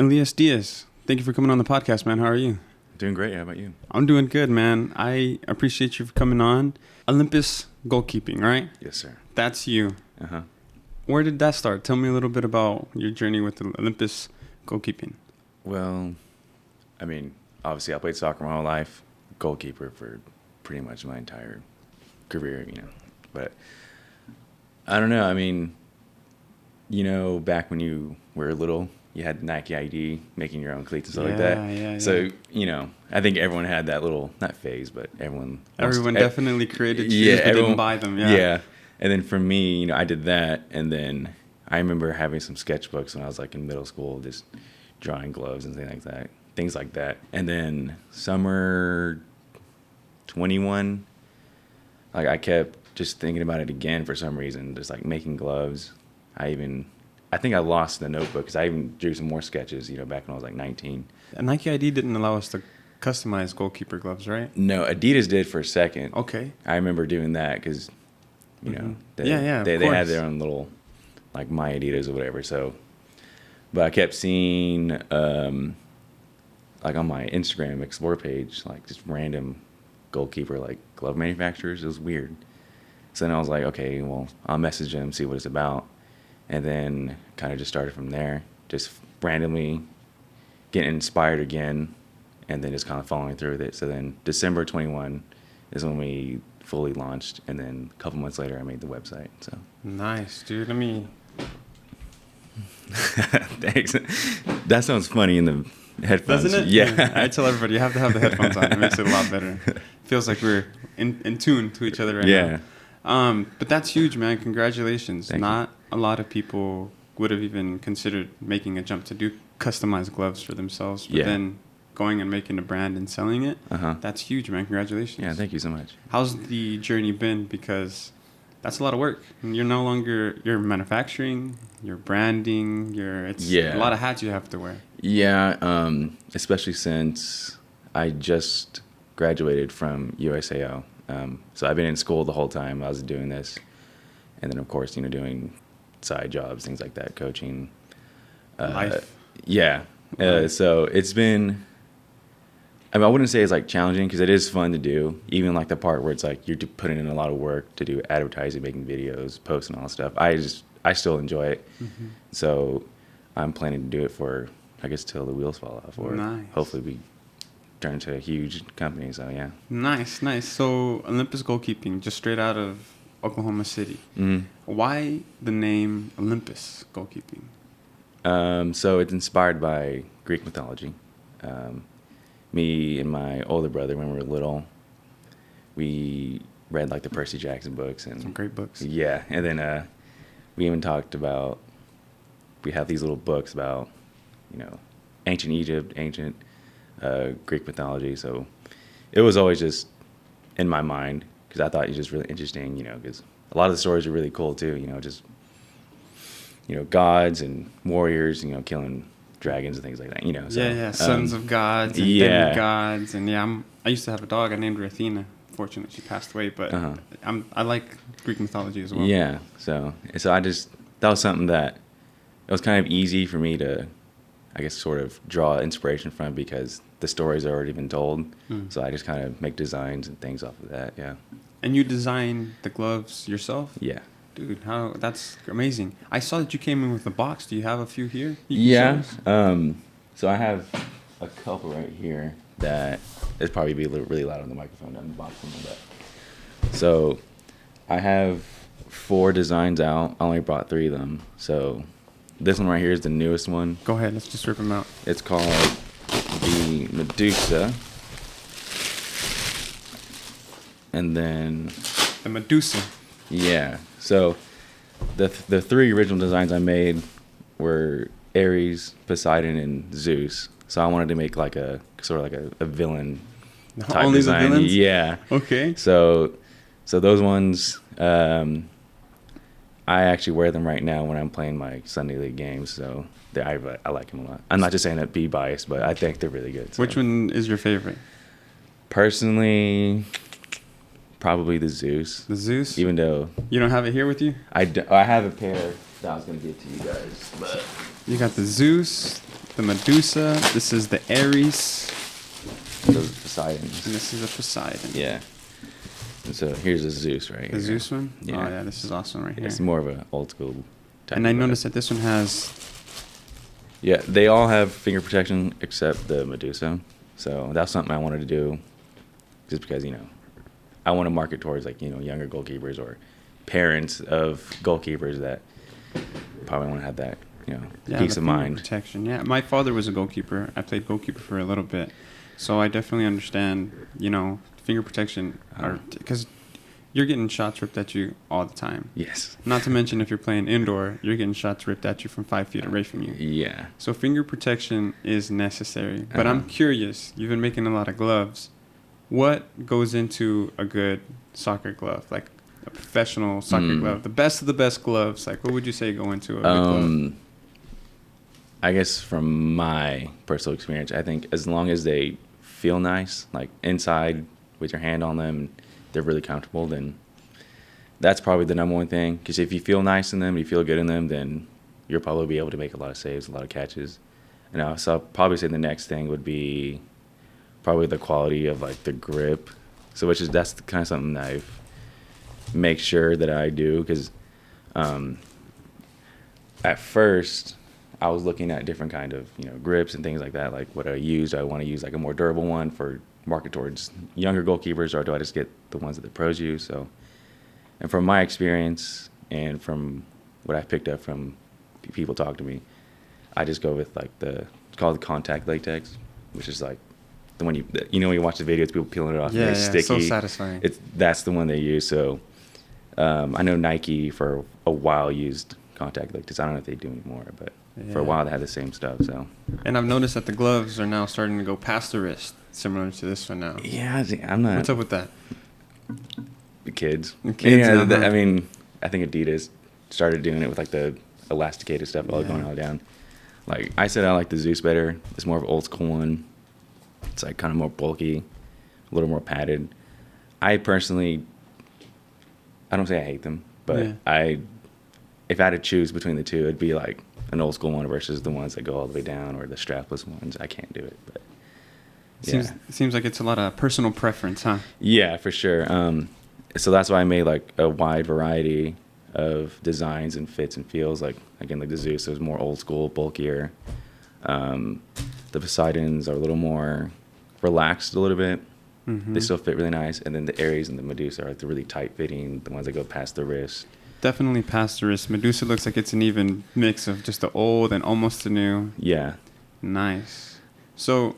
Elias Diaz, thank you for coming on the podcast, man. How are you? Doing great. How about you? I'm doing good, man. I appreciate you for coming on. Olympus Goalkeeping, right? Yes, sir. That's you. Uh-huh. Where did that start? Tell me a little bit about your journey with the Olympus Goalkeeping. Well, I mean, obviously I played soccer my whole life, goalkeeper for pretty much my entire career, But I don't know. I mean, back when you were little, you had Nike ID, making your own cleats and stuff like that. Yeah. So, I think everyone had that little, not phase, but everyone Definitely created shoes but didn't buy them. Yeah. And then for me, I did that. And then I remember having some sketchbooks when I was like in middle school, just drawing gloves and things like that. And then summer 21, like I kept just thinking about it again for some reason, just like making gloves. I think I lost the notebook because I even drew some more sketches, back when I was like 19. And Nike ID didn't allow us to customize goalkeeper gloves, right? No, Adidas did for a second. Okay. I remember doing that because, they had their own little, like My Adidas or whatever. So, but I kept seeing, like on my Instagram Explore page, like just random goalkeeper, like glove manufacturers. It was weird. So then I was like, okay, well, I'll message them, see what it's about. And then kind of just started from there, just randomly getting inspired again, and then just kind of following through with it. So then December 21 is when we fully launched, and then a couple months later I made the website. So nice, dude. Thanks. That sounds funny in the headphones. Doesn't it? Yeah. I tell everybody you have to have the headphones on. It makes it a lot better. Feels like we're in tune to each other right now. Yeah. But that's huge, man. Congratulations. Thank Not you. A lot of people would have even considered making a jump to do customized gloves for themselves. But then going and making a brand and selling it, that's huge, man. Congratulations. Yeah, thank you so much. How's the journey been? Because that's a lot of work. And you're no longer, you're manufacturing, you're branding, a lot of hats you have to wear. Yeah, especially since I just graduated from USAO. So I've been in school the whole time I was doing this. And then, of course, doing side jobs, things like that, coaching. Life. Yeah. So it's been, I wouldn't say it's like challenging because it is fun to do. Even like the part where it's like you're putting in a lot of work to do advertising, making videos, posting all that stuff. I still enjoy it. Mm-hmm. So I'm planning to do it for, I guess, till the wheels fall off, or hopefully we turn into a huge company. So yeah. Nice. So Olympus Goalkeeping, just straight out of Oklahoma City. Mm-hmm. Why the name Olympus Goalkeeping? So it's inspired by Greek mythology. Me and my older brother, when we were little, we read like the Percy Jackson books and some great books. Yeah, and then we even talked about, we have these little books about ancient Egypt, ancient Greek mythology. So it was always just in my mind because I thought it was just really interesting, because a lot of the stories are really cool too. Just gods and warriors, killing dragons and things like that. So, sons of gods and demigods, and I used to have a dog. I named her Athena. Fortunately, she passed away, but I like Greek mythology as well. Yeah, so that was something that it was kind of easy for me to, I guess, sort of draw inspiration from because the stories have already been told. So I just kind of make designs and things off of that. Yeah. And you design the gloves yourself? Yeah. Dude, that's amazing. I saw that you came in with a box. Do you have a few here? Yeah. So I have a couple right here that it'd probably be really loud on the microphone down the box. So I have 4 designs out. I only brought 3 of them. So this one right here is the newest one. Go ahead. Let's just rip them out. It's called the Medusa. And then the Medusa. Yeah. So the 3 original designs I made were Ares, Poseidon, and Zeus. So I wanted to make like a sort of like a villain type Only design. The villains? Yeah. Okay. So those ones, I actually wear them right now when I'm playing my Sunday League games. So I like them a lot. I'm not just saying that be biased, but I think they're really good. So. Which one is your favorite? Personally, probably the Zeus. The Zeus? Even though... You don't have it here with you? I have a pair that I was going to give to you guys. But you got the Zeus. the Medusa. This is the Ares. Those are Poseidons. And this is a Poseidon. Yeah. And so here's a Zeus right here. The Zeus one? Yeah. Oh, yeah, this is awesome right here. It's more of an old school type. And I noticed that this one has... Yeah, they all have finger protection except the Medusa. So that's something I wanted to do just because, I want to market towards, younger goalkeepers or parents of goalkeepers that probably want to have that, peace of mind. Protection. Yeah, my father was a goalkeeper. I played goalkeeper for a little bit. So I definitely understand, finger protection, because you're getting shots ripped at you all the time. Yes. Not to mention if you're playing indoor, you're getting shots ripped at you from 5 feet away from you. Yeah. So finger protection is necessary. But I'm curious, you've been making a lot of gloves. What goes into a good soccer glove, like a professional soccer glove? The best of the best gloves, like what would you say go into a good glove? I guess from my personal experience, I think as long as they feel nice, like inside with your hand on them, they're really comfortable, then that's probably the number one thing. Because if you feel nice in them, you feel good in them, then you'll probably be able to make a lot of saves, a lot of catches. So I'll probably say the next thing would be probably the quality of the grip. So that's kind of something that I make sure that I do, because at first I was looking at different kind of grips and things like that, like what I use. Do I want to use a more durable one for market towards younger goalkeepers, or do I just get the ones that the pros use? So, and from my experience and from what I picked up from people talk to me, I just go with it's called the contact latex, which is the one when you watch the videos, people peeling it off, and it's sticky. So satisfying. That's the one they use. So I know Nike for a while used contact latex. I don't know if they do anymore, but for a while they had the same stuff. So. And I've noticed that the gloves are now starting to go past the wrist, similar to this one now. Yeah, I'm not. What's up with that? The kids. Yeah, I mean, I think Adidas started doing it with the elasticated stuff all going all down. I said I like the Zeus better. It's more of an old school one. It's kind of more bulky, a little more padded. I personally, I don't say I hate them, but if I had to choose between the two, it'd be an old school one versus the ones that go all the way down, or the strapless ones. I can't do it, but seems like it's a lot of personal preference, huh? Yeah, for sure. So that's why I made a wide variety of designs and fits and feels. Again, the Zeus is more old school, bulkier. The Poseidons are a little more relaxed a little bit. Mm-hmm. They still fit really nice. And then the Ares and the Medusa are the really tight fitting, the ones that go past the wrist. Definitely past the wrist. Medusa looks like it's an even mix of just the old and almost the new. Yeah. Nice. So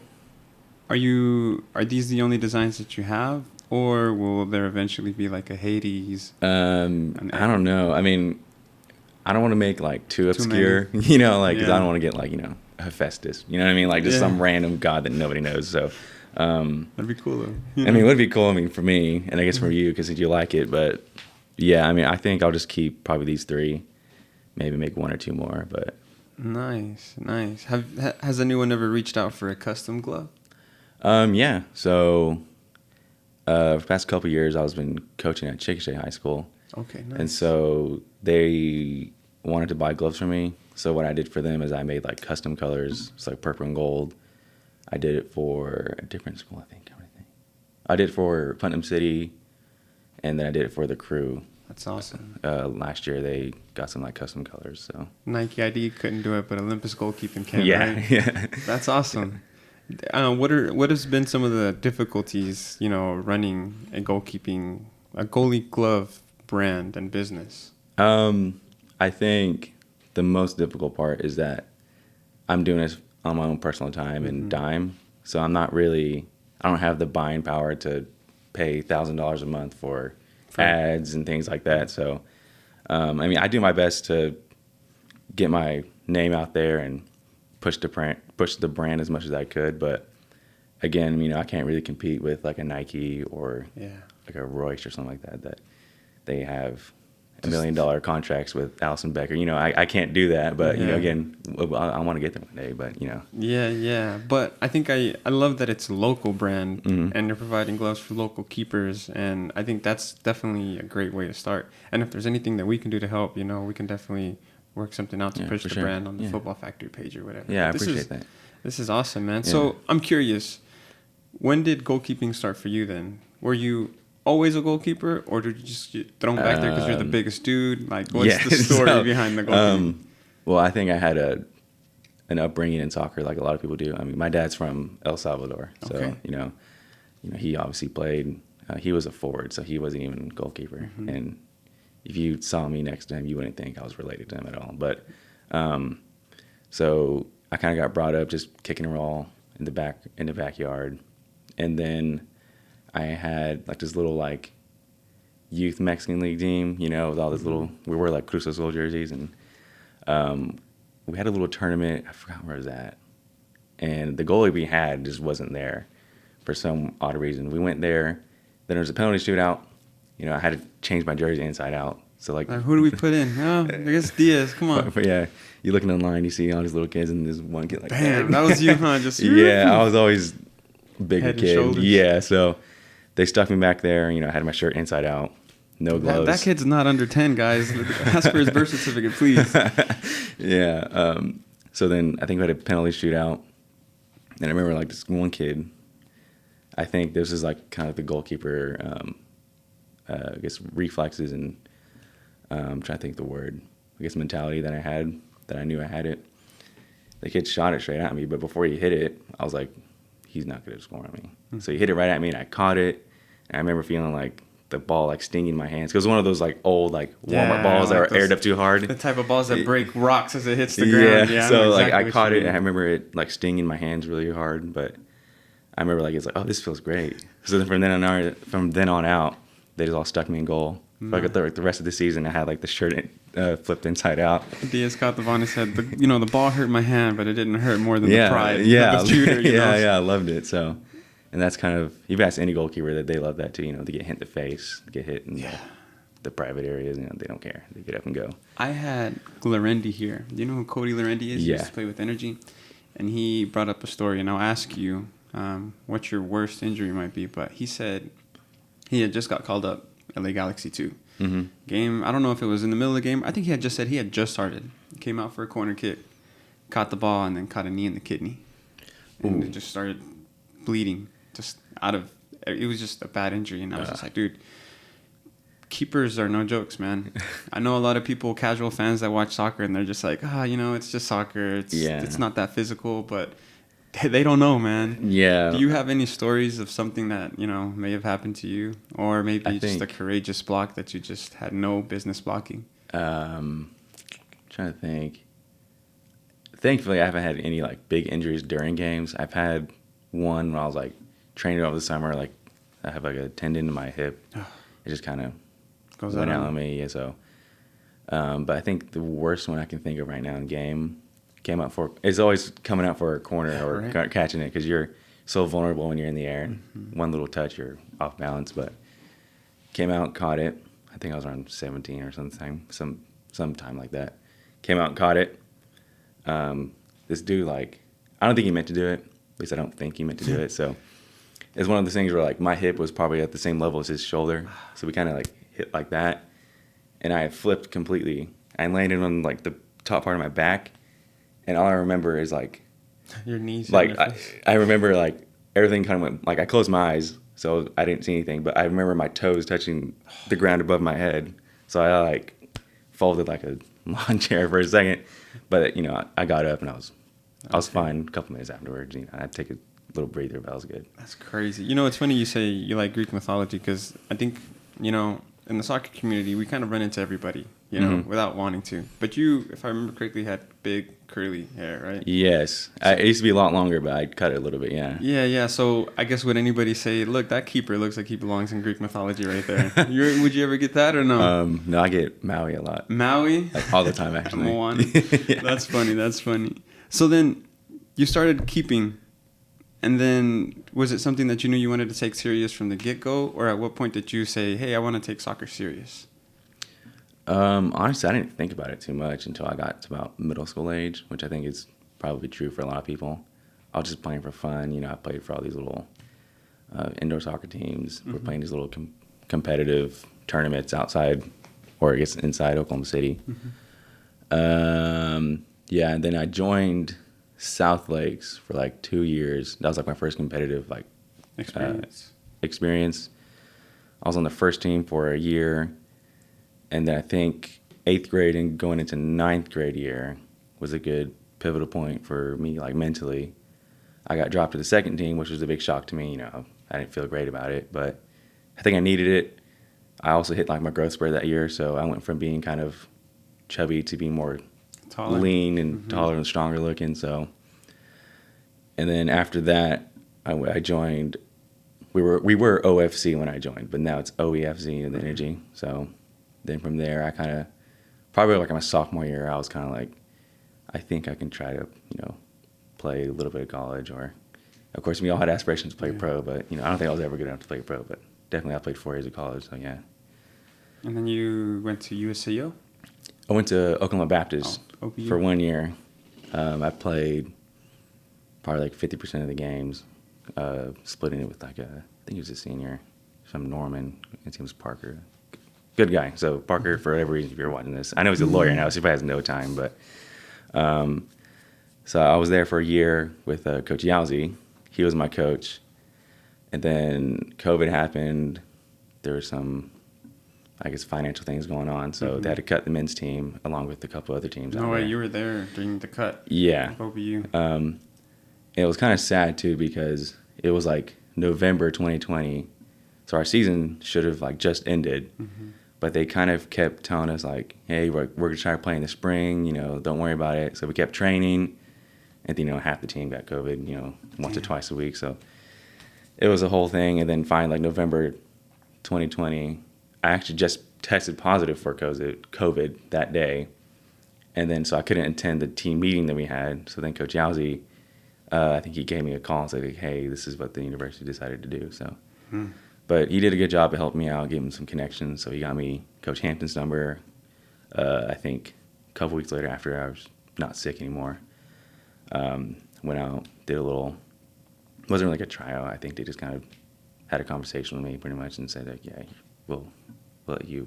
are these the only designs that you have? Or will there eventually be a Hades? I don't know. I mean, I don't want to make too obscure, because I don't want to get Hephaestus, you know what I mean? Just some random god that nobody knows. So that'd be cool though. I mean, it would be cool. I mean, for me, and I guess for you, because you like it. But yeah, I mean, I think I'll just keep probably these three, maybe make one or two more. But nice. Has anyone ever reached out for a custom glove? Yeah. So for the past couple of years, I've been coaching at Chickasha High School. Okay, nice. And so they wanted to buy gloves from me. So what I did for them is I made custom colors. It's purple and gold. I did it for a different school, I think. I did it for Putnam City, and then I did it for the Crew. That's awesome. Last year they got some custom colors. So Nike ID couldn't do it, but Olympus Goalkeeping can. Right? Yeah. That's awesome. What has been some of the difficulties, running a goalie glove brand and business? I think the most difficult part is that I'm doing this on my own personal time and dime. So I don't have the buying power to pay $1,000 a month for ads and things like that. So, I mean, I do my best to get my name out there and push the brand as much as I could. But again, I can't really compete with a Nike or a Royce or something like that they have $1 million contracts with Allison Becker. I can't do that, but again, I want to get there one day, but Yeah. But I think I love that it's a local brand and you're providing gloves for local keepers, and I think that's definitely a great way to start. And if there's anything that we can do to help, we can definitely work something out to push the brand on the Football Factory page or whatever. Yeah, I appreciate that. This is awesome, man. Yeah. So I'm curious, when did goalkeeping start for you then? Were you always a goalkeeper, or did you just get thrown back there because you're the biggest dude? Like, what's the story behind the goalkeeping? Well, I think I had an upbringing in soccer like a lot of people do. I mean, my dad's from El Salvador, so you know, he obviously played. He was a forward, so he wasn't even a goalkeeper. Mm-hmm. And if you saw me next to him, you wouldn't think I was related to him at all. But so I kind of got brought up just kicking a ball in the backyard, and then I had like this little like youth Mexican league team, you know, with all this little. We wore like Cruz Azul jerseys, and we had a little tournament. I forgot where it was at, and the goalie we had just wasn't there for some odd reason. We went there. Then there was a penalty shootout. You know, I had to change my jersey inside out. So like who do we put in? Oh, I guess Diaz. Come on. But yeah, you looking online, you see all these little kids, and this one kid like, damn, that was you, huh? Just yeah, I was always bigger head and kid. shoulders. Yeah, so they stuck me back there. You know, I had my shirt inside out, no gloves. That kid's not under 10, guys. Ask for his birth certificate, please. Yeah. So then I think we had a penalty shootout, and I remember like this one kid. I think this is like kind of the goalkeeper, I guess reflexes and I'm trying to think the word. I guess mentality that I had, that I knew I had it. The kid shot it straight at me, but before he hit it, I was like, he's not going to score on me. Mm-hmm. So he hit it right at me, and I caught it. And I remember feeling like the ball like stinging my hands. Because it was one of those like old like warm-up balls that are aired up too hard. The type of balls that break rocks as it hits the ground. Yeah, so like I caught it, and I remember it like stinging my hands really hard. But I remember like it's like, oh, this feels great. So then from then on out, they just all stuck me in goal. Like the rest of the season, I had like the shirt flipped inside out. Diaz caught the ball and said, the ball hurt my hand, but it didn't hurt more than the pride of the shooter. Yeah, I loved it. So, and that's kind of, you've asked any goalkeeper that they love that too, to get hit in the face, get hit in the private areas, they don't care. They get up and go. I had Larendi here. Do you know who Cody Larendi is? He used to play with Energy. And he brought up a story, and I'll ask you what your worst injury might be, but he said he had just got called up LA Galaxy 2 game. I don't know if it was in the middle of the game. I think he had just said he had just started. Came out for a corner kick, caught the ball, and then caught a knee in the kidney. And it just started bleeding it was just a bad injury. And I was just like, dude, keepers are no jokes, man. I know a lot of people, casual fans that watch soccer, and they're just like, it's just soccer. It's not that physical, but they don't know, man. Yeah. Do you have any stories of something that, may have happened to you? Or maybe just a courageous block that you just had no business blocking? Trying to think. Thankfully, I haven't had any, big injuries during games. I've had one when I was, training over the summer. I have, a tendon in my hip. It just kind of went out on me. Yeah, so. But I think the worst one I can think of right now in game it's always coming out for a corner or catching it because you're so vulnerable when you're in the air. Mm-hmm. One little touch, you're off balance. But came out, caught it. I think I was around 17 or something, sometime like that. Came out and caught it. This dude, I don't think he meant to do it. At least I don't think he meant to do it. So it's one of those things where my hip was probably at the same level as his shoulder. So we kind of hit like that, and I flipped completely. I landed on the top part of my back. And all I remember is your knees. I remember everything kind of went I closed my eyes, so I didn't see anything. But I remember my toes touching the ground above my head, so I folded like a lawn chair for a second. But I got up and I was fine. A couple minutes afterwards, I'd take a little breather, but I was good. That's crazy. It's funny you say you like Greek mythology because I think in the soccer community we kind of run into everybody. Without wanting to. But you, if I remember correctly, had big curly hair, right? Yes. It used to be a lot longer, but I cut it a little bit, yeah. Yeah. So I guess would anybody say, look, that keeper looks like he belongs in Greek mythology right there. Would you ever get that or no? No, I get Maui a lot. Maui? All the time, actually. Moana. Yeah. That's funny. So then you started keeping, and then was it something that you knew you wanted to take serious from the get-go? Or at what point did you say, hey, I want to take soccer serious? Honestly, I didn't think about it too much until I got to about middle school age, which I think is probably true for a lot of people. I was just playing for fun. I played for all these little indoor soccer teams. Mm-hmm. We're playing these little competitive tournaments outside, or I guess inside Oklahoma City. Yeah, and then I joined South Lakes for like 2 years. That was like my first competitive like experience. I was on the first team for a year, and then I think 8th grade and going into 9th grade year was a good pivotal point for me, like mentally. I got dropped to the second team, which was a big shock to me. You know, I didn't feel great about it, but I think I needed it. I also hit like my growth spurt that year, so I went from being kind of chubby to being more lean and taller and stronger looking. So, and then after that, I joined. We were OFC when I joined, but now it's OEFC in the energy. So then from there, I kind of probably like my sophomore year, I was kind of like, I think I can try to play a little bit of college, or of course we all had aspirations to play pro, but I don't think I was ever good enough to play pro. But definitely, I played 4 years of college. So yeah. And then you went to USAO? I went to Oklahoma Baptist for 1 year. I played probably like 50% of the games, splitting it with like I think he was a senior, some Norman. His name was Parker. Good guy. So Parker, for whatever reason, if you're watching this, I know he's a lawyer now, so he probably has no time. But so I was there for a year with Coach Yowzy. He was my coach. And then COVID happened. There were some, I guess, financial things going on. So they had to cut the men's team along with a couple other teams. No way, you were there during the cut. Yeah. OBU. It was kind of sad, too, because it was like November 2020. So our season should have like just ended. But they kind of kept telling us like, hey, we're going to try to play in the spring, don't worry about it. So we kept training. And then, half the team got COVID, once or twice a week. So it was a whole thing. And then finally, like November 2020, I actually just tested positive for COVID that day. And then so I couldn't attend the team meeting that we had. So then Coach Yowzy, I think he gave me a call and said, like, hey, this is what the university decided to do. So, but he did a good job of helping me out, gave him some connections. So he got me Coach Hampton's number, I think a couple weeks later after I was not sick anymore. Went out, did a little, wasn't really like a tryout. I think they just kind of had a conversation with me pretty much and said, like, yeah, we'll let you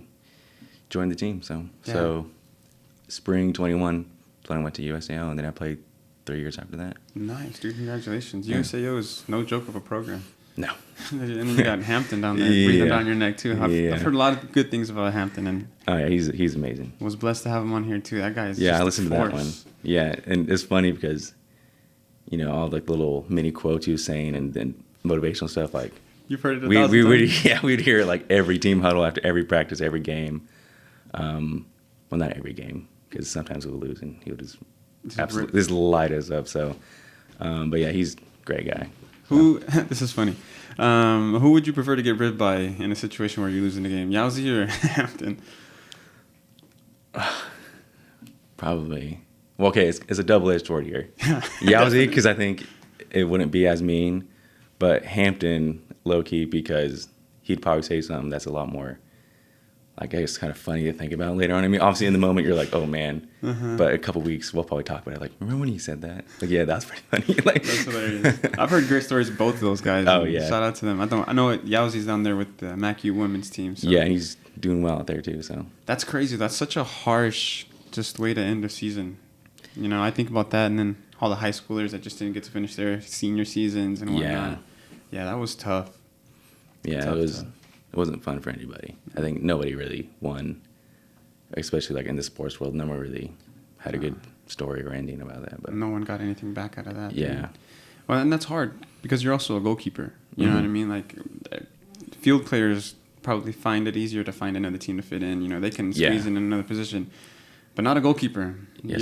join the team. So spring 21, I went to USAO, and then I played 3 years after that. Nice, dude. Congratulations. Yeah. USAO is no joke of a program. No. And then you got Hampton down there, breathing down your neck, too. I've heard a lot of good things about Hampton. And oh, yeah, he's amazing. Was blessed to have him on here, too. That guy is just I listened to that one. Yeah, and it's funny because, all like little mini quotes he was saying and then motivational stuff, like, you've heard it a thousand times. We'd hear it like every team huddle after every practice, every game. Well, not every game, because sometimes we'll lose and he would just absolutely just light us up. So, but yeah, he's a great guy. This is funny. Who would you prefer to get ribbed by in a situation where you're losing the game, Yowzy or Hampton? Probably. Well, okay, it's a double-edged sword here. Yowzy, because I think it wouldn't be as mean, but Hampton, low-key, because he'd probably say something that's a lot more, I guess, kind of funny to think about later on. I mean, obviously, in the moment, you're like, oh, man. But a couple weeks, we'll probably talk about it. Like, remember when he said that? Like, yeah, that's pretty funny. Like, that's hilarious. I've heard great stories of both of those guys. Oh, yeah. Shout out to them. I know Yowzy's down there with the MACU women's team. So. Yeah, and he's doing well out there, too. So that's crazy. That's such a harsh just way to end a season. I think about that, and then all the high schoolers that just didn't get to finish their senior seasons and whatnot. Yeah, that was tough. Yeah, it wasn't fun for anybody. I think nobody really won, especially like in the sports world. No one really had a good story or ending about that. But no one got anything back out of that. Yeah. Dude. Well, and that's hard because you're also a goalkeeper. You know what I mean? Like, field players probably find it easier to find another team to fit in. They can squeeze in another position, but not a goalkeeper. Yeah,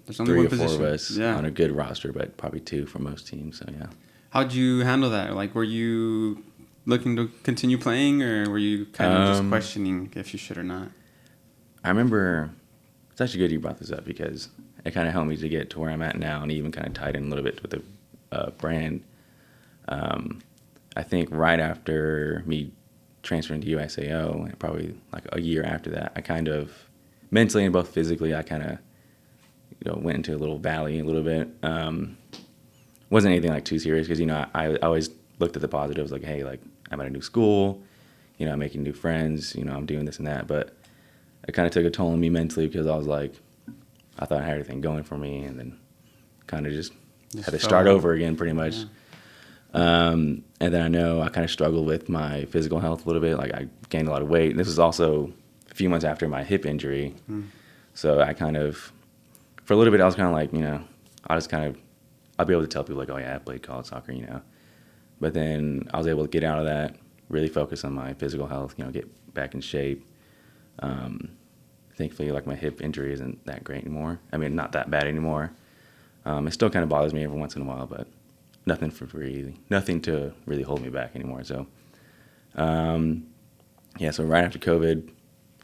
there's only 3 or 4 of us on a good roster, but probably 2 for most teams. So yeah. How'd you handle that? Like, were you looking to continue playing, or were you kind of just questioning if you should or not? I remember, it's actually good you brought this up because it kind of helped me to get to where I'm at now and even kind of tied in a little bit with the brand. I think right after me transferring to USAO, probably like a year after that, I kind of, mentally and both physically, I kind of, went into a little valley a little bit. Wasn't anything like too serious because, I always looked at the positives, like, hey, like, I'm at a new school, I'm making new friends, I'm doing this and that. But it kind of took a toll on me mentally because I was like, I thought I had everything going for me, and then kind of just had to start over again pretty much. Yeah. And then I know I kind of struggled with my physical health a little bit. Like I gained a lot of weight. And this was also a few months after my hip injury. So I kind of, for a little bit, I was kind of like, I'll be able to tell people like, oh yeah, I played college soccer, But then I was able to get out of that, really focus on my physical health, get back in shape. Thankfully, like my hip injury isn't that great anymore. I mean, not that bad anymore. It still kind of bothers me every once in a while, but nothing to really hold me back anymore. So, so right after COVID,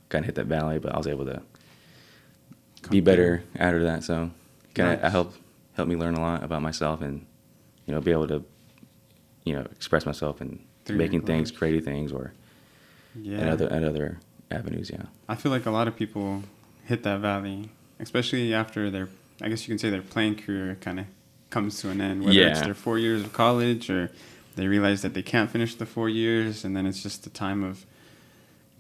kind of hit that valley, but I was able to be better after that. So, kind of helped me learn a lot about myself and, be able to, express myself and making things, creative things, or and other avenues. Yeah, I feel like a lot of people hit that valley, especially after I guess you can say their playing career kind of comes to an end, whether it's their 4 years of college or they realize that they can't finish the 4 years, and then it's just the time of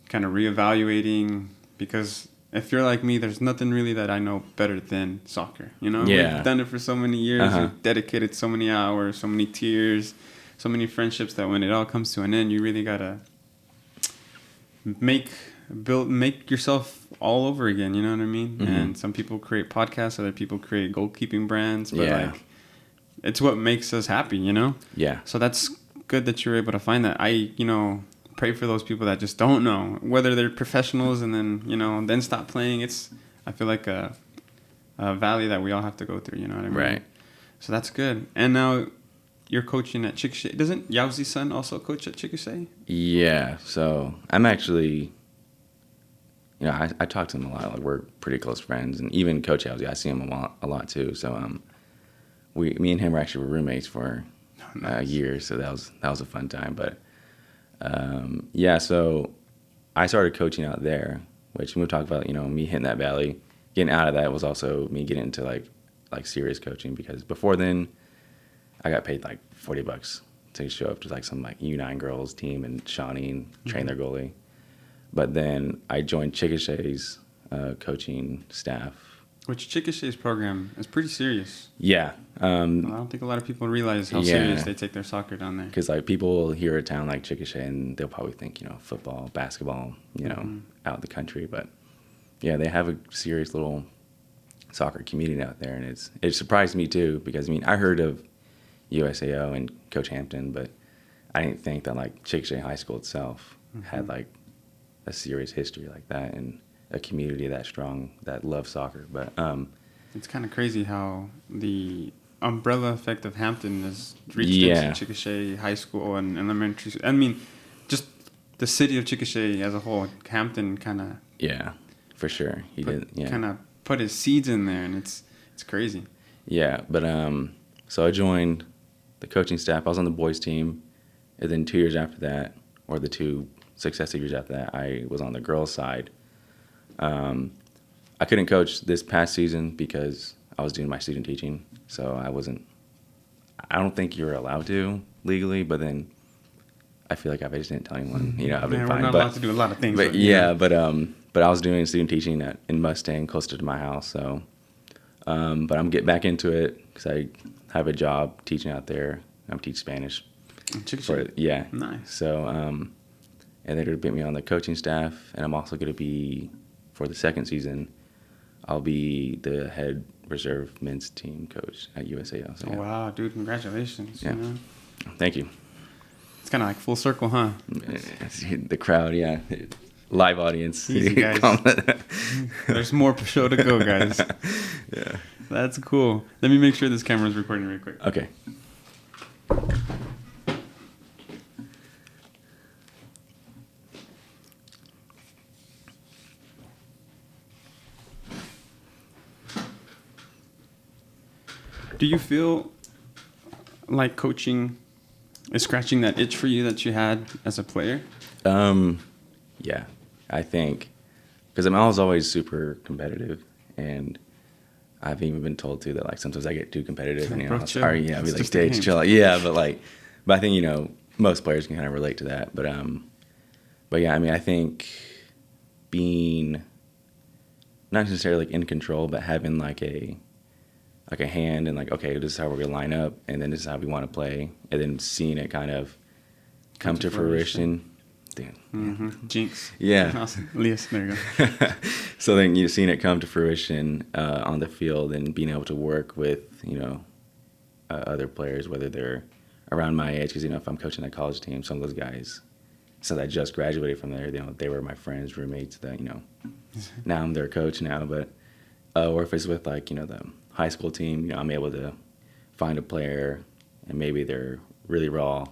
kind of reevaluating. Because if you're like me, there's nothing really that I know better than soccer. We've done it for so many years, we've dedicated so many hours, so many tears, so many friendships, that when it all comes to an end, you really gotta make yourself all over again, you know what I mean? And some people create podcasts, other people create goalkeeping brands, but like it's what makes us happy, Yeah. So that's good that you're able to find that. I pray for those people that just don't know, whether they're professionals and then then stop playing. I feel like a valley that we all have to go through, you know what I mean? Right. So that's good. And now you're coaching at Chickasha. Doesn't Yowzi's son also coach at Chickasha? Yeah. So I'm actually, I talk to him a lot. Like we're pretty close friends, and even Coach Yowzi, I see him a lot too. So me and him were actually roommates for a year. So that was a fun time. But so I started coaching out there, which we talked about. Me hitting that valley, getting out of that was also me getting into like serious coaching, because before then I got paid like $40 to show up to like some like U9 girls team in Shawnee and train their goalie. But then I joined Chickasha's coaching staff. Which Chickasha's program is pretty serious. Yeah. I don't think a lot of people realize how serious they take their soccer down there. Because like people hear a town like Chickasha and they'll probably think, football, basketball, out in the country. But yeah, they have a serious little soccer community out there. And it surprised me too, because I heard of USAO and Coach Hampton, but I didn't think that like Chickasha High School itself had like a serious history like that and a community that strong that loves soccer. But it's kind of crazy how the umbrella effect of Hampton has reached into Chickasha High School and elementary school. I mean, just the city of Chickasha as a whole. Hampton kind of for sure kind of put his seeds in there, and it's crazy. But so I joined the coaching staff. I was on the boys team, and then 2 years after that, or the 2 successive years after that, I was on the girls' side. I couldn't coach this past season because I was doing my student teaching, so I don't think you're allowed to legally, but then I feel like if I just didn't tell anyone, I've been fine. We're not allowed to do a lot of things. But I was doing student teaching in Mustang, closer to my house, so but I'm getting back into it because I have a job teaching out there. I'm teaching Spanish. Nice. So and they're going to put me on the coaching staff, and I'm also going to be, for the second season, I'll be the head reserve men's team coach at USAO. So, Wow, dude, congratulations. Yeah. Thank you. It's kind of like full circle, huh? The crowd, live audience. Easy, guys. There's more show to go, guys. Yeah. That's cool. Let me make sure this camera's recording real quick. Okay. Do you feel like coaching is scratching that itch for you that you had as a player? Yeah, I think, because I was always super competitive, and I've even been told too that like sometimes I get too competitive, and I'll be like, stage chill, but I think most players can kind of relate to that, but yeah, I think being not necessarily like in control, but having like a hand and like, okay, this is how we're gonna line up, and then this is how we want to play, and then seeing it kind of come to fruition. Damn. Mm-hmm. Jinx. Yeah. Awesome. Elias, there you go. So then you're seeing it come to fruition on the field and being able to work with, other players, whether they're around my age, because, if I'm coaching a college team, some of those guys, so I just graduated from there, they were my friends, roommates that, now I'm their coach now, but, or if it's with like, the high school team, I'm able to find a player and maybe they're really raw.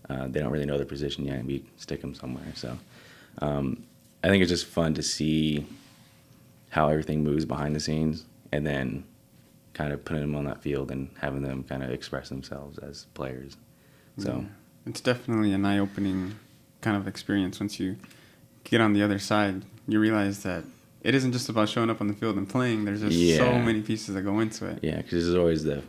They don't really know their position yet, and we stick them somewhere. So I think it's just fun to see how everything moves behind the scenes, and then kind of putting them on that field and having them kind of express themselves as players. So it's definitely an eye-opening kind of experience. Once you get on the other side, you realize that it isn't just about showing up on the field and playing. There's just so many pieces that go into it. Yeah, because there's always the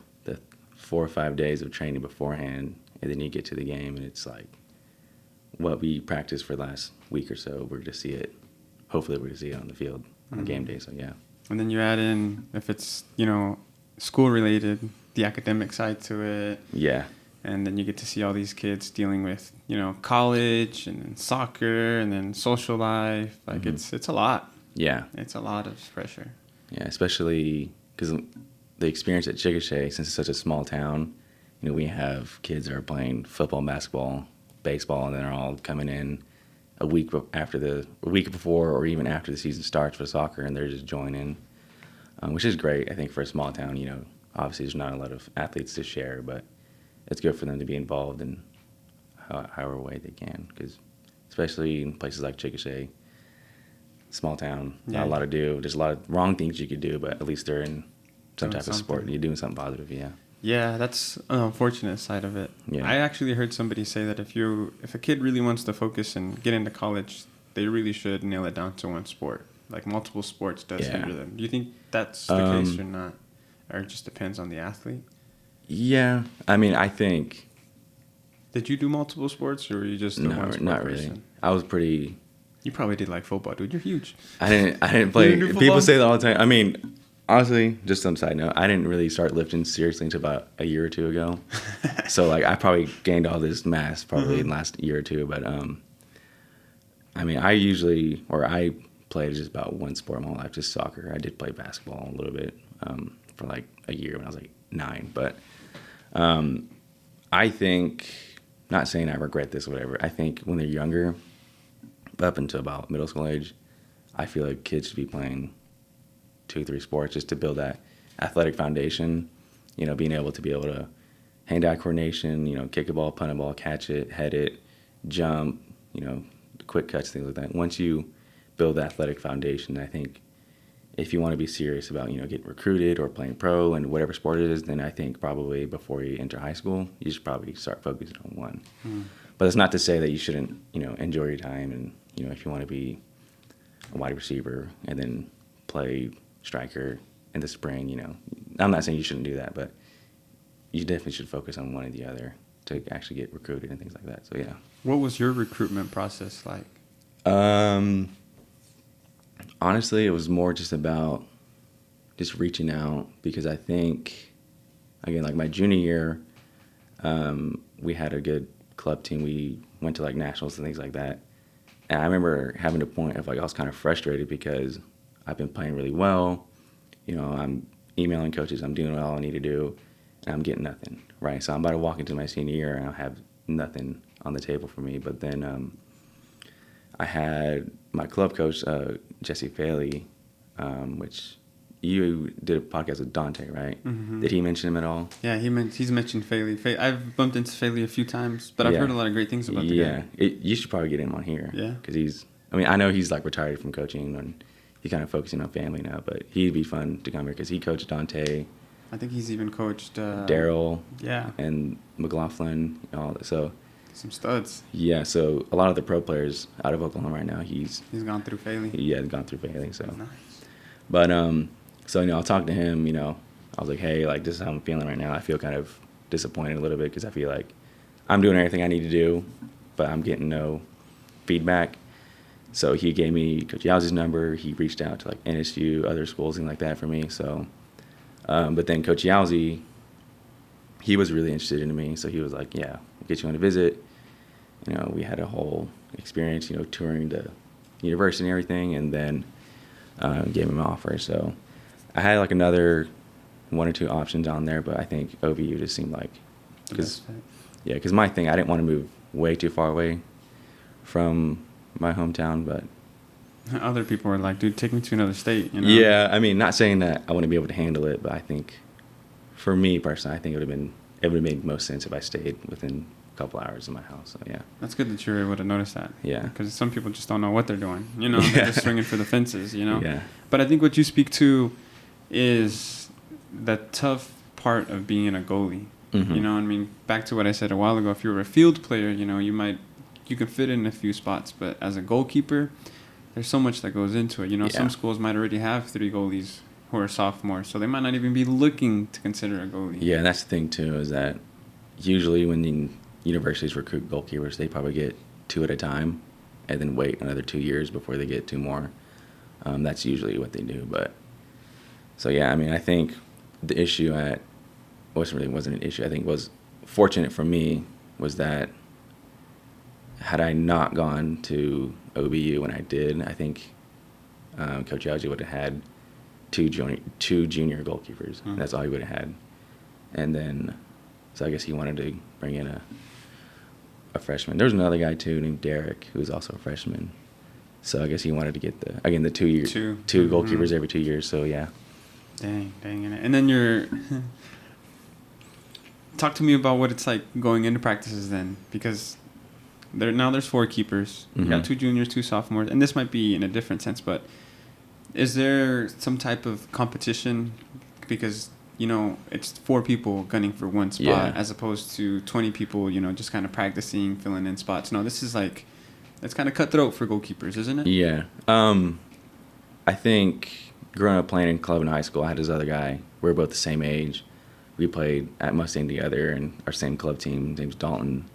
4 or 5 days of training beforehand, and then you get to the game, and it's like what we practiced for the last week or so, we're going to see it. Hopefully we're going to see it on the field on game day, so yeah. And then you add in, if it's, school-related, the academic side to it. Yeah. And then you get to see all these kids dealing with, college and then soccer and then social life. Like, it's a lot. Yeah. It's a lot of pressure. Yeah, especially because the experience at Chickasha, since it's such a small town, we have kids that are playing football, basketball, baseball, and then they're all coming in a week before or even after the season starts for soccer, and they're just joining, which is great, I think, for a small town. Obviously there's not a lot of athletes to share, but it's good for them to be involved in however way they can, because especially in places like Chickasha, small town, not a lot to do. There's a lot of wrong things you could do, but at least they're in some type of sport, and you're doing something positive, yeah. Yeah, that's an unfortunate side of it. Yeah. I actually heard somebody say that if a kid really wants to focus and get into college, they really should nail it down to one sport. Like, multiple sports does hinder them. Do you think that's the case or not? Or it just depends on the athlete? Yeah. I mean, I think... Did you do multiple sports, or were you just the one sport not person? really. I was pretty... You probably did like football, dude. You're huge. I didn't play... People say that all the time. I mean... Honestly, just some side note, I didn't really start lifting seriously until about a year or two ago. So, I probably gained all this mass probably in the last year or two. But, I mean, I played just about one sport my whole life, just soccer. I did play basketball a little bit for like a year when I was like 9. But I think, not saying I regret this or whatever, I think when they're younger, up until about middle school age, I feel like kids should be playing 2-3 sports just to build that athletic foundation, being able to hand-eye coordination, kick a ball, punt a ball, catch it, head it, jump, quick cuts, things like that. Once you build the athletic foundation, I think if you want to be serious about, getting recruited or playing pro and whatever sport it is, then I think probably before you enter high school, you should probably start focusing on one. But it's not to say that you shouldn't, enjoy your time and, if you want to be a wide receiver and then play striker in the spring, I'm not saying you shouldn't do that, but you definitely should focus on one or the other to actually get recruited and things like that. So yeah. What was your recruitment process like? Honestly, it was more just about just reaching out, because I think, again, like my junior year, we had a good club team. We went to like nationals and things like that. And I remember having a point of I was kind of frustrated because I've been playing really well. I'm emailing coaches. I'm doing all I need to do, and I'm getting nothing, right? So I'm about to walk into my senior year, and I'll have nothing on the table for me. But then I had my club coach, Jesse Faley, which you did a podcast with Dante, right? Mm-hmm. Did he mention him at all? Yeah, he's mentioned Faley. I've bumped into Faley a few times, but I've heard a lot of great things about the guy. Yeah, you should probably get him on here. Yeah. Because I know he's retired from coaching, and he's kind of focusing on family now, but he'd be fun to come here because he coached Dante. I think he's even coached Daryl. Yeah. And McLaughlin. All that. So some studs. Yeah. So a lot of the pro players out of Oklahoma right now, he's gone through Faley. Yeah, gone through Faley. So nice. But so I'll talk to him. I was like, hey, this is how I'm feeling right now. I feel kind of disappointed a little bit because I feel like I'm doing everything I need to do, but I'm getting no feedback. So he gave me Coach Yow's number. He reached out to like NSU, other schools, and like that for me. So, but then Coach Yowzy, he was really interested in me. So he was like, yeah, we'll get you on a visit. You know, we had a whole experience, you know, touring the university and everything, and then gave him an offer. So I had like another 1 or 2 options on there, but I think OVU just seemed like, because my thing, I didn't want to move way too far away from my hometown, but other people were like, dude, take me to another state, you know? Yeah, I mean, not saying that I wouldn't be able to handle it, but I think for me personally, I think it would have made most sense if I stayed within a couple hours of my house. So yeah, that's good that you were able to notice that. Yeah, because some people just don't know what they're doing, you know? They're just swinging for the fences, you know? Yeah. But I think what you speak to is the tough part of being a goalie. Mm-hmm. You know, I mean, back to what I said a while ago, if you were a field player, you know, you can fit in a few spots, but as a goalkeeper, there's so much that goes into it. You know, some schools might already have 3 goalies who are sophomores, so they might not even be looking to consider a goalie. Yeah, and that's the thing too, is that usually when the universities recruit goalkeepers, they probably get 2 at a time and then wait another 2 years before they get 2 more. That's usually what they do. But so yeah, I mean, I think the issue wasn't an issue. I think was fortunate for me was that had I not gone to OBU when I did, I think Coach Yowji would have had 2 junior goalkeepers. Mm-hmm. That's all he would have had. And then, so I guess he wanted to bring in a freshman. There was another guy too named Derek who was also a freshman. So I guess he wanted to get the 2 goalkeepers every 2 years. So yeah. Dang. And then talk to me about what it's like going into practices then, because there's 4 keepers. Mm-hmm. You got 2 juniors, 2 sophomores, and this might be in a different sense, but is there some type of competition? Because, you know, it's 4 people gunning for one spot as opposed to 20 people, you know, just kind of practicing, filling in spots. No, this is like, it's kind of cutthroat for goalkeepers, isn't it? Yeah. I think growing up playing in club in high school, I had this other guy. We were both the same age. We played at Mustang together and our same club team. His name's Dalton.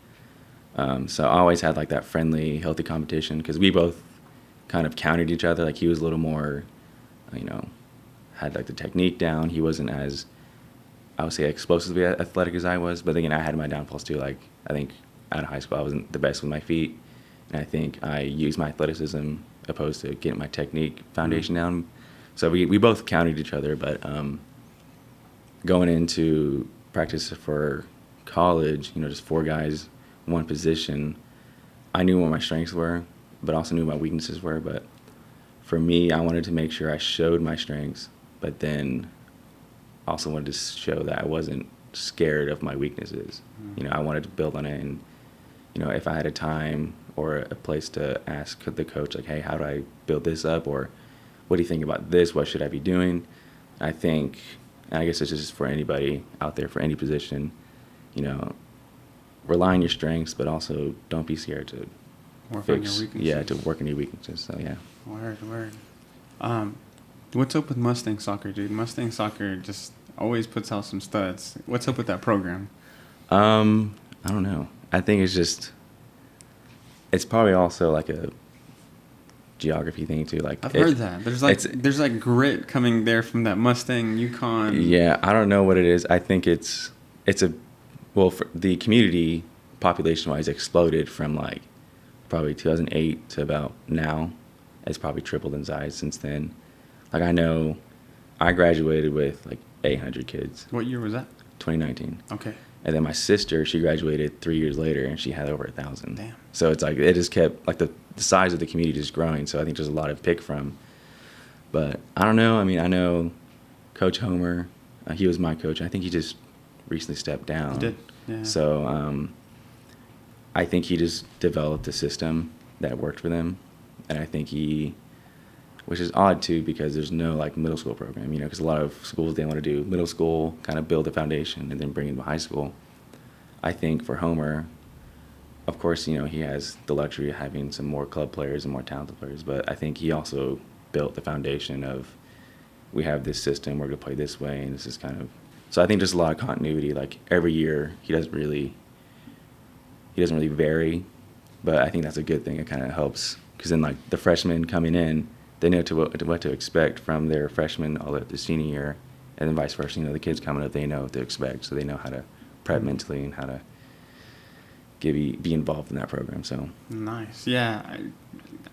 So I always had like that friendly, healthy competition because we both kind of countered each other. Like he was a little more, you know, had like the technique down. He wasn't as, I would say, explosively athletic as I was. But again, I had my downfalls too. Like I think out of high school, I wasn't the best with my feet. And I think I used my athleticism opposed to getting my technique foundation down. So we both countered each other. But going into practice for college, you know, just 4 guys, 1 position, I knew what my strengths were, but also knew what my weaknesses were. But for me, I wanted to make sure I showed my strengths, but then also wanted to show that I wasn't scared of my weaknesses. Mm-hmm. You know, I wanted to build on it. And, you know, if I had a time or a place to ask the coach, like, hey, how do I build this up? Or what do you think about this? What should I be doing? I think, and I guess it's just for anybody out there for any position, you know, rely on your strengths, but also don't be scared to work on your weaknesses. Yeah, to work on your weaknesses. So yeah. Word. What's up with Mustang Soccer, dude? Mustang Soccer just always puts out some studs. What's up with that program? I don't know. I think it's probably also like a geography thing too. Like I've heard that. There's like grit coming there from that Mustang Yukon. Yeah, I don't know what it is. I think it's for the community population-wise exploded from like probably 2008 to about now. It's probably tripled in size since then. Like I know I graduated with like 800 kids. What year was that? 2019. Okay. And then my sister, she graduated 3 years later and she had over 1,000. Damn. So it's like it just kept like the size of the community just growing. So I think there's a lot to pick from. But I don't know. I mean, I know Coach Homer, he was my coach. I think he just recently stepped down. He did, yeah. So I think he just developed a system that worked for them. And I think which is odd too because there's no like middle school program, you know, because a lot of schools, they want to do middle school, kind of build a foundation and then bring it to high school. I think for Homer, of course, you know, he has the luxury of having some more club players and more talented players, but I think he also built the foundation of we have this system, we're going to play this way, and this is kind of, so I think there's a lot of continuity. Like every year, he doesn't really vary, but I think that's a good thing. It kind of helps because then like the freshmen coming in, they know what to expect from their freshman all the way up to senior year, and then vice versa. You know, the kids coming up, they know what to expect, so they know how to prep mentally and how to be involved in that program. So nice. Yeah,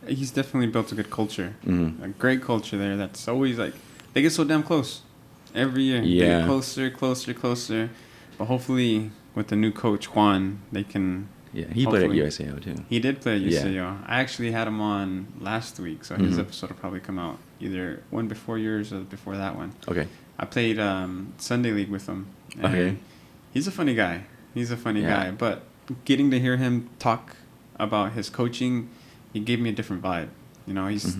he's definitely built a good culture, mm-hmm. a great culture there. That's always like they get so damn close every year. Yeah, they get closer. But hopefully, with the new coach Juan, they can. Yeah, he played at USAO too. He did play at USAO. Yeah. I actually had him on last week, so his episode will probably come out either one before yours or before that one. Okay. I played Sunday League with him. Okay. He's a funny guy. Guy, but getting to hear him talk about his coaching, he gave me a different vibe. You know, he's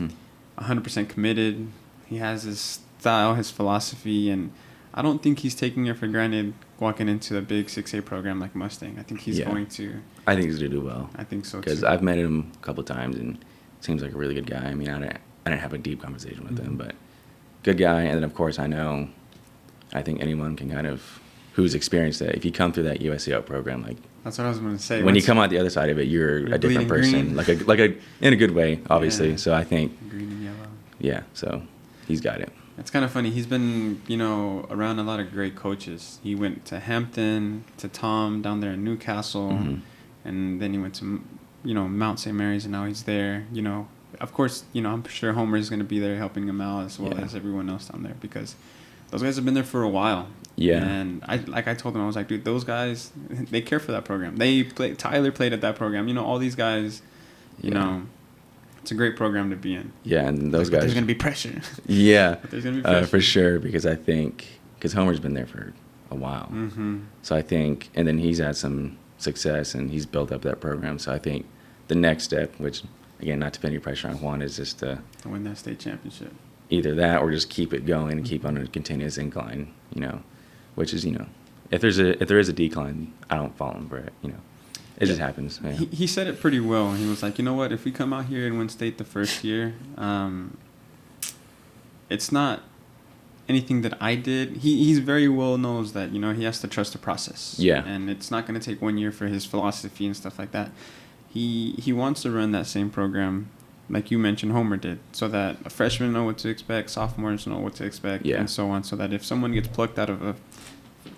100% committed. He has his style, his philosophy, and I don't think he's taking it for granted walking into a big 6A program like Mustang. I think he's going to. I think he's going to do well. I think so, too. Because I've met him a couple of times, and seems like a really good guy. I mean, I didn't have a deep conversation with him, but good guy. And then, of course, I think anyone can kind of, who's experienced that, if you come through that USAO program, like, that's what I was going to say. When you come out the other side of it, you're a different person, like a in a good way, obviously. Yeah. So I think green and yellow. Yeah, so he's got it. It's kind of funny. He's been, around a lot of great coaches. He went to Hampton, to Tom down there in Newcastle, and then he went to, Mount St. Mary's, and now he's there. Of course, I'm sure Homer is going to be there helping him out as well as everyone else down there, because those guys have been there for a while. Yeah. And I told him, I was like, dude, those guys, they care for that program. Tyler played at that program. All these guys, it's a great program to be in. Yeah, and those guys. There's going to be pressure. Yeah. There's going to be pressure. For sure, because Homer's been there for a while. Mm-hmm. So I think, and then he's had some success and he's built up that program. So I think the next step, which, again, not to put any pressure on Juan, is just to win that state championship. Either that or just keep it going and keep on a continuous incline, which is, if there is a decline, I don't fault him for it, It just happens. Yeah. He said it pretty well. He was like, you know what? If we come out here and win state the first year, it's not anything that I did. He's very well knows that, he has to trust the process. Yeah. And it's not going to take 1 year for his philosophy and stuff like that. He wants to run that same program like you mentioned Homer did, so that a freshman know what to expect, sophomores know what to expect, and so on, so that if someone gets plucked out of a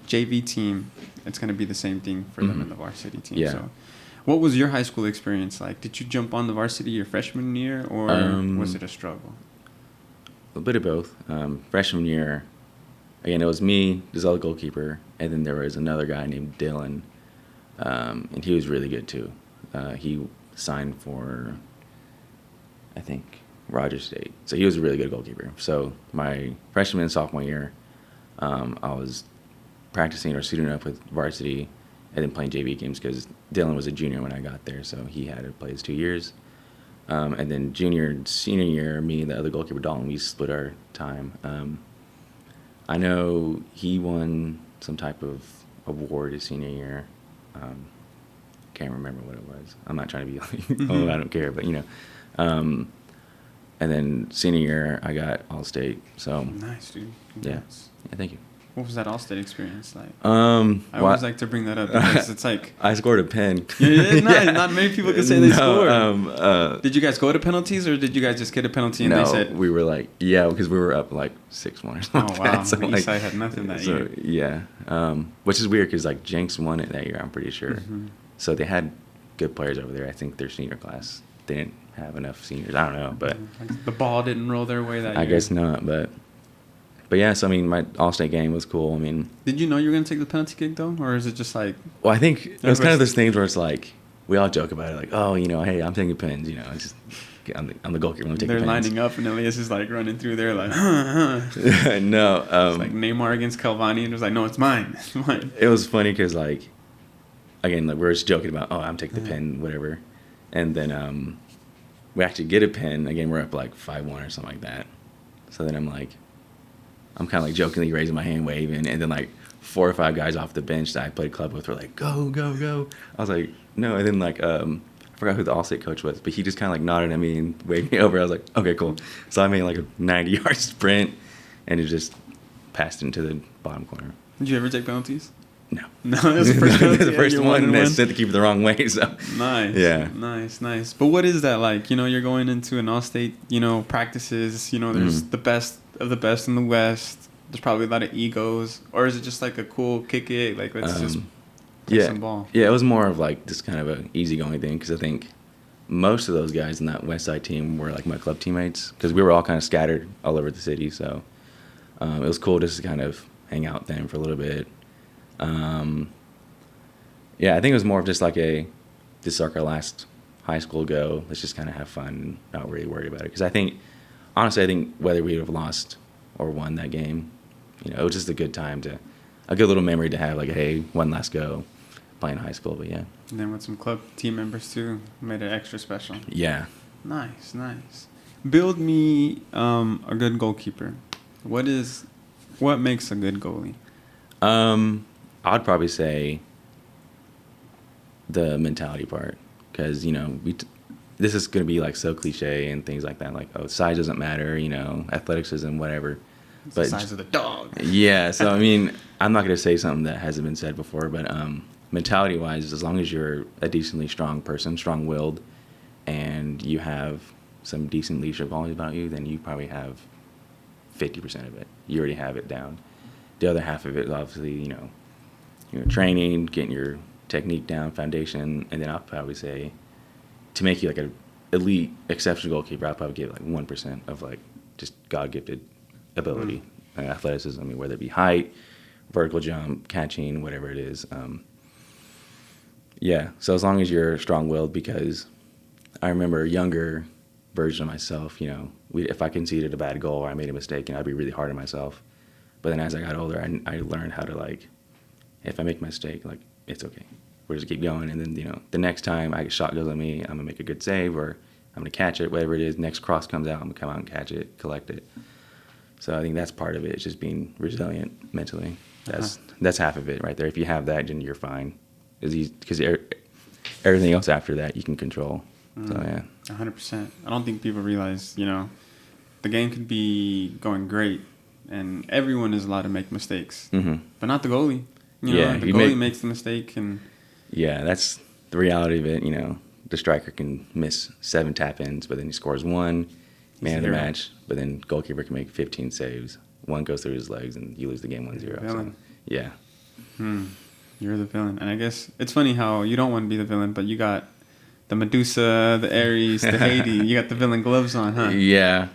JV team, it's going to be the same thing for them in the varsity team. Yeah. So what was your high school experience like? Did you jump on the varsity your freshman year, or was it a struggle? A bit of both. Freshman year, again, it was me, this other goalkeeper, and then there was another guy named Dylan, and he was really good too. He signed for, I think, Rogers State. So he was a really good goalkeeper. So my freshman and sophomore year, I was practicing or suiting up with varsity and then playing JV games because Dylan was a junior when I got there, so he had to play his 2 years. And then junior and senior year, me and the other goalkeeper, Dalton, we split our time. I know he won some type of award his senior year. Can't remember what it was. I'm not trying to be like, oh, I don't care, but and then senior year, I got All-State. So nice, dude. Congrats. Yeah, thank you. What was that All-State experience like? I always like to bring that up because it's like I scored a pen. Not many people can say they scored. Did you guys go to penalties, or did you guys just get a penalty and they said? We were like, because we were up like 6-1 or something. Oh wow! That. So Eastside had nothing that year. Yeah, which is weird because like Jenks won it that year. I'm pretty sure. Mm-hmm. So they had good players over there. I think their senior class they didn't have enough seniors. I don't know, but the ball didn't roll their way that year. I guess not, but yeah. So I mean, my All-State game was cool. I mean, did you know you were gonna take the penalty kick though, or is it just like? Well, I think it was kind of those things where it's like we all joke about it, like, oh, hey, I'm taking pens. It's just I'm the goalkeeper. I'm taking They're pens. lining up, and Elias is like running through there, like, No, it's like Neymar against Cavani, and it was like, no, it's mine. It's mine. It was funny because like, again, like we were just joking about, oh, I'm taking the pen, whatever, and then we actually get a pen. Again, we're up like 5-1 or something like that. So then I'm kind of like jokingly raising my hand, waving, and then like 4 or 5 guys off the bench that I played club with were like, go, go, go. I was like, no. And then like, I forgot who the All-State coach was, but he just kind of like nodded at me and waved me over. I was like, okay, cool. So I made like a 90-yard sprint, and it just passed into the bottom corner. Did you ever take penalties? No, that was the first one. The first one that sent the keeper the wrong way. So nice. Yeah. Nice. But what is that like? You're going into an all-state, practices. There's the best of the best in the West. There's probably a lot of egos, or is it just like a cool kick it? Like let's just play some ball. Yeah, it was more of like just kind of an easygoing thing because I think most of those guys in that West Side team were like my club teammates because we were all kind of scattered all over the city. So it was cool just to kind of hang out then for a little bit. Yeah, I think it was more of just like this is like our last high school go. Let's just kind of have fun and not really worry about it. Because honestly, I think whether we would have lost or won that game, it was just a good little memory to have. Like, hey, one last go playing high school. But yeah. And then with some club team members too, made it extra special. Yeah. Nice. Build me a good goalkeeper. What makes a good goalie? I'd probably say the mentality part because, this is going to be like so cliche and things like that. Like, size doesn't matter, athleticism, whatever. It's the size of the dog. Yeah. So, I mean, I'm not going to say something that hasn't been said before, but mentality wise, as long as you're a decently strong person, strong-willed, and you have some decent leadership qualities about you, then you probably have 50% of it. You already have it down. The other half of it is obviously, training, getting your technique down, foundation, and then I'll probably say to make you like an elite, exceptional goalkeeper, I'll probably give like 1% of like just God-gifted ability, athleticism. I mean, whether it be height, vertical jump, catching, whatever it is. Yeah, so as long as you're strong-willed, because I remember a younger version of myself, if I conceded a bad goal or I made a mistake, I'd be really hard on myself. But then as I got older, I learned how to, like, if I make a mistake, like, it's okay. We're just keep going. And then, the next time a shot goes at me, I'm going to make a good save or I'm going to catch it, whatever it is. Next cross comes out, I'm going to come out and catch it, collect it. So I think that's part of it. It's just being resilient mentally. That's half of it right there. If you have that, then you're fine. Because everything else after that you can control. So, yeah. 100%. I don't think people realize, the game could be going great and everyone is allowed to make mistakes, but not the goalie. The goalie makes the mistake. Yeah, that's the reality of it. The striker can miss 7 tap-ins, but then he scores 1, man of the match. But then goalkeeper can make 15 saves. 1 goes through his legs, and you lose the game 1-0. So, yeah. You're the villain. And I guess it's funny how you don't want to be the villain, but you got the Medusa, the Ares, the Hades. You got the villain gloves on, huh? Yeah.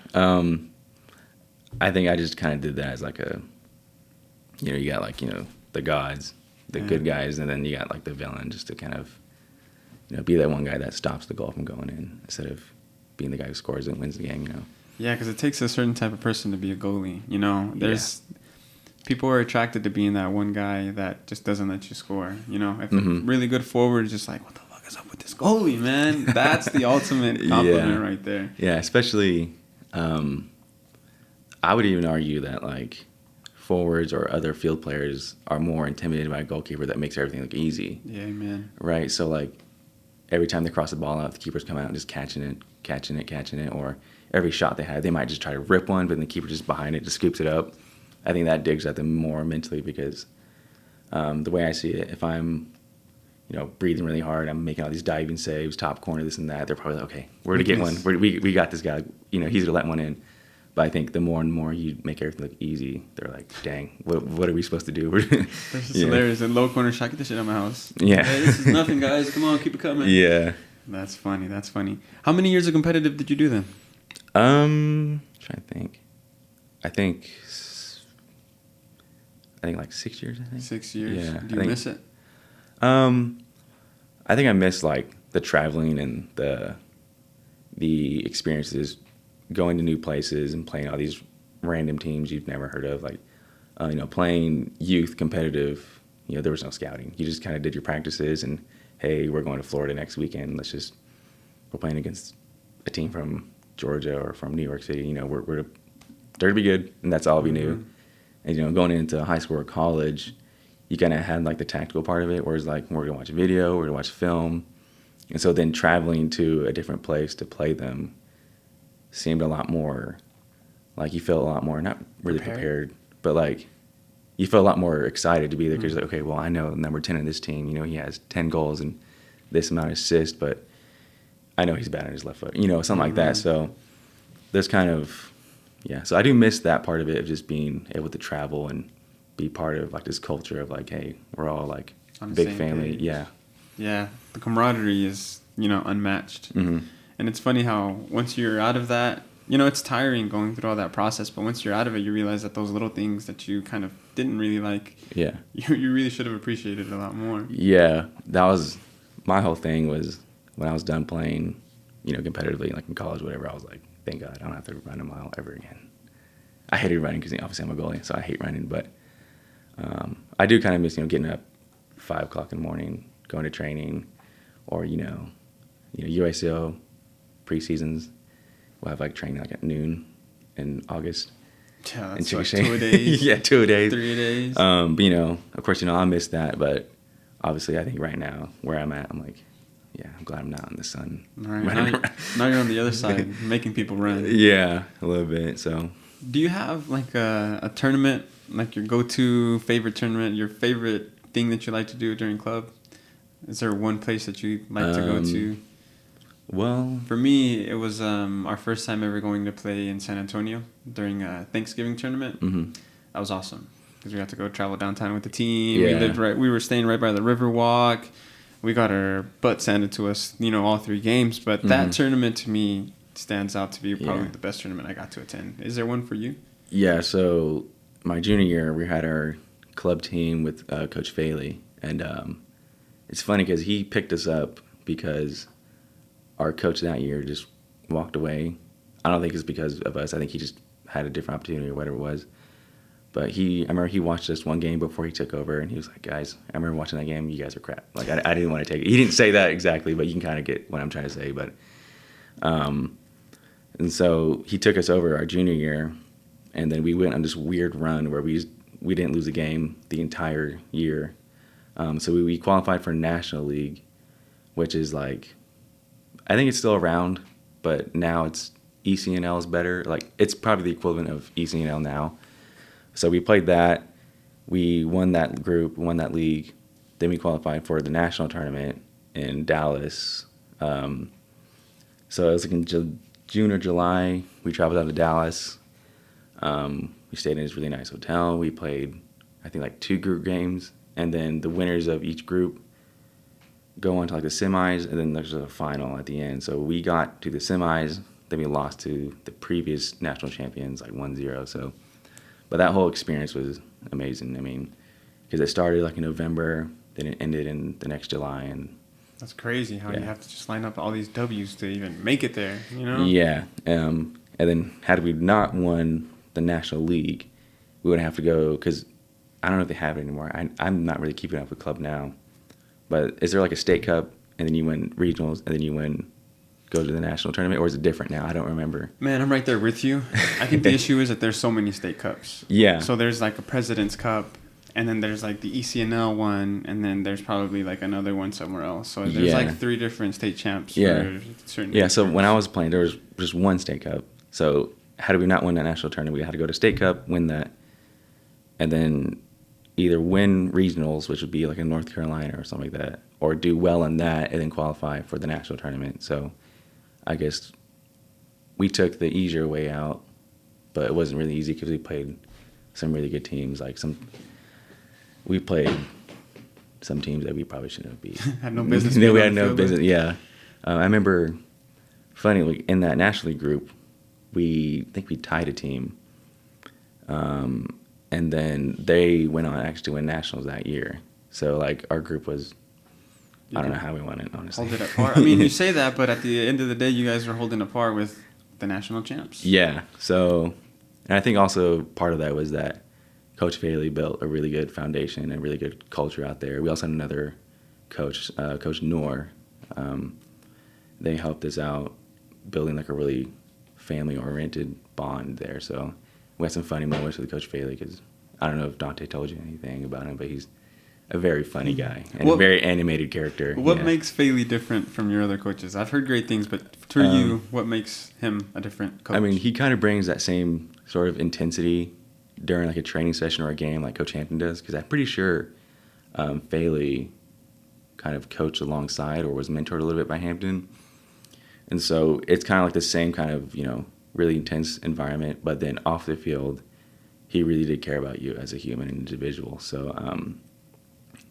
I think I just kind of did that as like you got like, the gods, the good guys, and then you got like the villain just to kind of, be that one guy that stops the goal from going in instead of being the guy who scores and wins the game, Yeah, because it takes a certain type of person to be a goalie, There's people are attracted to being that one guy that just doesn't let you score, If a really good forward is just like, what the fuck is up with this goalie, man? That's the ultimate compliment right there. Yeah, especially, I would even argue that, like, forwards or other field players are more intimidated by a goalkeeper that makes everything look easy. Yeah, man. Right? So, like, every time they cross the ball out, the keepers come out and just catching it. Or every shot they have, they might just try to rip one, but then the keeper just behind it, just scoops it up. I think that digs at them more mentally because the way I see it, if I'm, breathing really hard, I'm making all these diving saves, top corner, this and that, they're probably like, okay, we're going to get one. We got this guy. He's going to let one in. But I think the more and more you make everything look easy, they're like, dang, what are we supposed to do? This is hilarious. In low corner shot, get this shit out of my house. Yeah. Hey, this is nothing, guys. Come on, keep it coming. Yeah. That's funny. How many years of competitive did you do then? Trying to think. I think like 6 years, 6 years. Yeah. Do you miss it? I think I miss like the traveling and the experiences, going to new places and playing all these random teams you've never heard of, like playing youth competitive. There was no scouting. You just kind of did your practices and, hey, we're going to Florida next weekend. We're playing against a team from Georgia or from New York City. We're there to be good, and that's all we knew. And going into high school or college, you kind of had like the tactical part of it, whereas like we're gonna watch a video, we're gonna watch film, and so then traveling to a different place to play them seemed a lot more like you felt a lot more not really prepared, but like you feel a lot more excited to be there because you're like, okay, well, I know number 10 in this team, he has 10 goals and this amount of assists, but I know he's bad on his left foot, something like that. So there's kind of, so I do miss that part of it, of just being able to travel and be part of like this culture of like, hey, we're all like a big family. Page. Yeah. The camaraderie is, unmatched. Mm-hmm. And it's funny how once you're out of that, it's tiring going through all that process, but once you're out of it, you realize that those little things that you kind of didn't really like, you really should have appreciated it a lot more. Yeah, that was my whole thing. Was when I was done playing, competitively, like in college, whatever, I was like, thank God I don't have to run a mile ever again. I hated running because obviously I'm a goalie, so I hate running, but I do kind of miss, getting up 5 o'clock in the morning, going to training, or, USAO preseasons. We'll have like training like at noon in August. Yeah, that's like 2 days. 2 days. 3 days. But of course, I miss that. But obviously, I think right now where I'm at, I'm like, I'm glad I'm not in the sun. All right. Now you're on the other side, making people run. Yeah, a little bit. So, do you have like a tournament, like your go-to favorite tournament, your favorite thing that you like to do during club? Is there one place that you like to go to? Well, for me, it was our first time ever going to play in San Antonio during a Thanksgiving tournament. Mm-hmm. That was awesome because we got to go travel downtown with the team. Yeah. We were staying right by the Riverwalk. We got our butts handed to us, all 3 games. But that tournament to me stands out to be probably the best tournament I got to attend. Is there one for you? Yeah. So my junior year, we had our club team with Coach Faley, and it's funny because he picked us up because our coach that year just walked away. I don't think it's because of us. I think he just had a different opportunity or whatever it was. But I remember he watched us one game before he took over, and he was like, guys, I remember watching that game. You guys are crap. Like, I didn't want to take it. He didn't say that exactly, but you can kind of get what I'm trying to say. But, and so he took us over our junior year, and then we went on this weird run where we didn't lose a game the entire year. So we qualified for National League, which is like, I think it's still around, but now it's ECNL is better. Like, it's probably the equivalent of ECNL now. So we played that. We won that group, won that league. Then we qualified for the national tournament in Dallas. So it was like in June or July. We traveled out to Dallas. We stayed in this really nice hotel. We played, I think, like 2 group games. And then the winners of each group go on to like the semis, and then there's a final at the end. So we got to the semis, then we lost to the previous national champions, like 1-0. So, but that whole experience was amazing. I mean, because it started like in November, then it ended in the next July, and that's crazy how you have to just line up all these W's to even make it there, Yeah, and then had we not won the National League, we would have to go, because I don't know if they have it anymore. I'm not really keeping up with club now. But is there like a state cup, and then you win regionals, and then you go to the national tournament, or is it different now? I don't remember. Man, I'm right there with you. I think the issue is that there's so many state cups. Yeah. So there's like a President's Cup, and then there's like the ECNL one, and then there's probably like another one somewhere else. So there's like 3 different state champs for certain. Yeah, so when I was playing, there was just one state cup. So how did we not win that national tournament? We had to go to state cup, win that, and then either win regionals, which would be like in North Carolina or something like that, or do well in that and then qualify for the national tournament. So I guess we took the easier way out, but it wasn't really easy because we played some really good teams. We played some teams that we probably shouldn't have beat. Had no business. We had no business. Yeah, I remember. Funny, like in that National League group, we tied a team. And then they went on actually to win nationals that year. So, like, our group was, I don't know how we won it, honestly. Hold it at par. I mean, you say that, but at the end of the day, you guys were holding a par with the national champs. Yeah. So, and I think also part of that was that Coach Faley built a really good foundation and really good culture out there. We also had another coach, Coach Noor. They helped us out building, like, a really family-oriented bond there. So we had some funny moments with Coach Faley because I don't know if Dante told you anything about him, but he's a very funny guy and a very animated character. What makes Faley different from your other coaches? I've heard great things, but for you, what makes him a different coach? I mean, he kind of brings that same sort of intensity during like a training session or a game like Coach Hampton does, because I'm pretty sure Faley kind of coached alongside or was mentored a little bit by Hampton. And so it's kind of like the same kind of, really intense environment, but then off the field, he really did care about you as a human and individual. So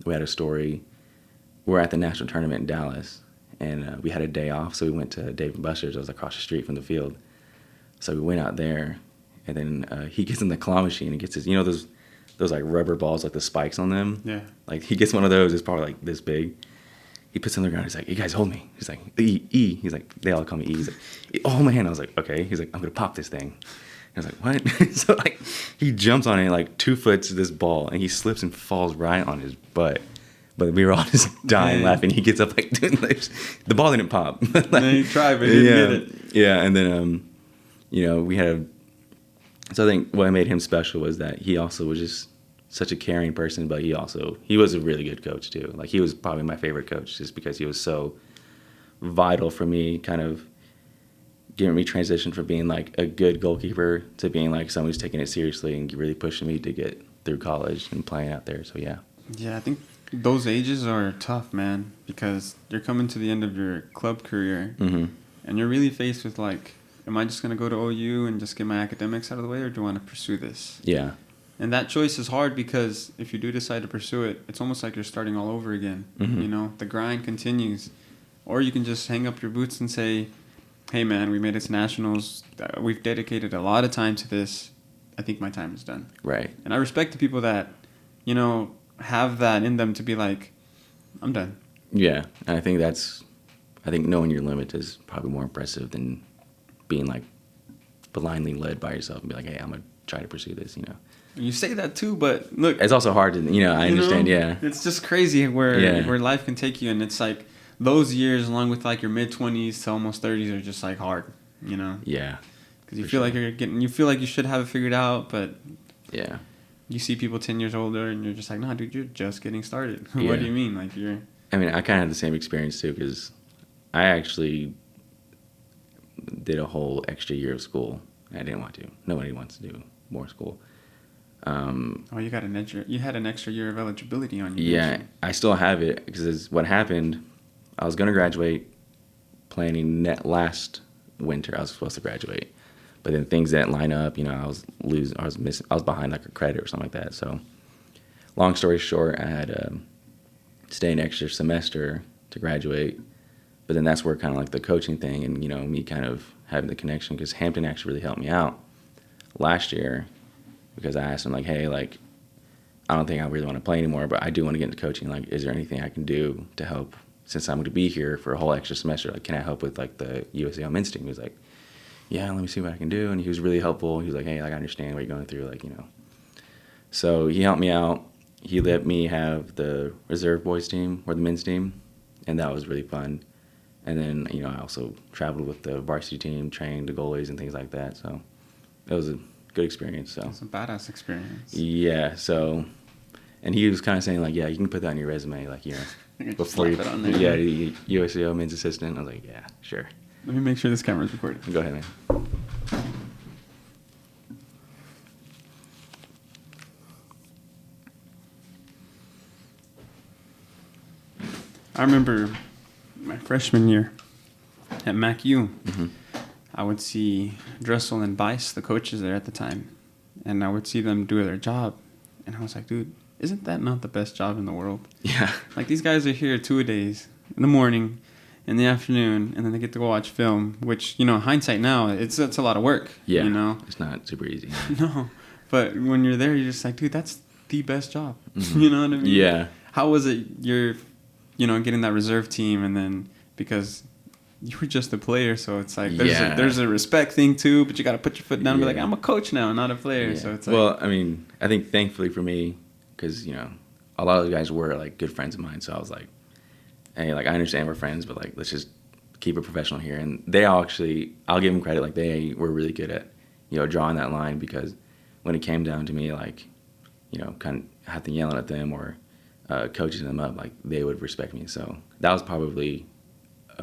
we had a story. We're at the national tournament in Dallas, and we had a day off, so we went to Dave & Buster's. I was across the street from the field. So we went out there, and then he gets in the claw machine and gets his, those like rubber balls, like the spikes on them. Yeah. Like he gets one of those. It's probably like this big. He puts it on the ground. He's like, "Hey guys, hold me." He's like, E. He's like, they all call me E. He's like, "Oh my hand." I was like, "Okay." He's like, "I'm gonna pop this thing." I was like, "What?" So like, he jumps on it like 2 foot to this ball, and he slips and falls right on his butt. But we were all just dying laughing. He gets up like doing this. The ball didn't pop. Like, no, he tried, but he didn't get it. Yeah, and then we had so I think what made him special was that he also was just such a caring person, but he was a really good coach too. Like he was probably my favorite coach just because he was so vital for me, kind of getting me transition from being like a good goalkeeper to being like someone who's taking it seriously and really pushing me to get through college and playing out there. So yeah. Yeah, I think those ages are tough, man, because you're coming to the end of your club career, and you're really faced with like, am I just going to go to OU and just get my academics out of the way, or do I want to pursue this? Yeah. And that choice is hard because if you do decide to pursue it, it's almost like you're starting all over again. The grind continues. Or you can just hang up your boots and say, hey, man, we made it to nationals. We've dedicated a lot of time to this. I think my time is done. Right. And I respect the people that, have that in them to be like, I'm done. Yeah. And I think knowing your limit is probably more impressive than being like blindly led by yourself and be like, hey, I'm going to try to pursue this, You say that too, but look. It's also hard to, I understand, yeah. It's just crazy where life can take you, and it's like those years along with like your mid-20s to almost 30s are just like hard, Yeah. Because you feel like you feel like you should have it figured out, but yeah. You see people 10 years older and you're just like, nah, dude, you're just getting started. Yeah. What do you mean? Like I mean, I kind of had the same experience too, because I actually did a whole extra year of school. I didn't want to. Nobody wants to do more school. You had an extra year of eligibility on you. Yeah, I still have it because what happened, I was going to graduate planning last winter. I was supposed to graduate, but then things didn't line up. I was behind like a credit or something like that. So long story short, I had to stay an extra semester to graduate, but then that's where kind of like the coaching thing and, me kind of having the connection, because Hampton actually really helped me out last year. Because I asked him, like, hey, like, I don't think I really want to play anymore, but I do want to get into coaching. Like, is there anything I can do to help? Since I'm going to be here for a whole extra semester, like, can I help with, like, the USAO men's team? He was like, yeah, let me see what I can do. And he was really helpful. He was like, hey, like, I understand what you're going through, like, So he helped me out. He let me have the reserve boys team or the men's team, and that was really fun. And then, I also traveled with the varsity team, trained the goalies and things like that. So it was a good experience. So it's a badass experience. Yeah. So, and he was kind of saying like, yeah, you can put that on your resume, like before you, USAO men's assistant. I was like, yeah, sure. Let me make sure this camera's recording. Go ahead, man. I remember my freshman year at MacU. I would see Dressel and Bice, the coaches there at the time, and I would see them do their job. And I was like, dude, isn't that not the best job in the world? Yeah. Like, these guys are here 2-a-days, in the morning, in the afternoon, and then they get to go watch film, which, hindsight now, it's a lot of work. Yeah. It's not super easy. No. But when you're there, you're just like, dude, that's the best job. You know what I mean? Yeah. How was it you're, getting that reserve team, and then because you were just a player, so it's like there's a respect thing too, but you got to put your foot down and be like, I'm a coach now, not a player. So it's like, well, I mean, I think thankfully for me, because a lot of the guys were like good friends of mine, so I was like, hey, like I understand we're friends, but like let's just keep it professional here. And they all actually, I'll give them credit, like they were really good at drawing that line, because when it came down to me, like kind of having to yelling at them or coaching them up, like they would respect me. So that was probably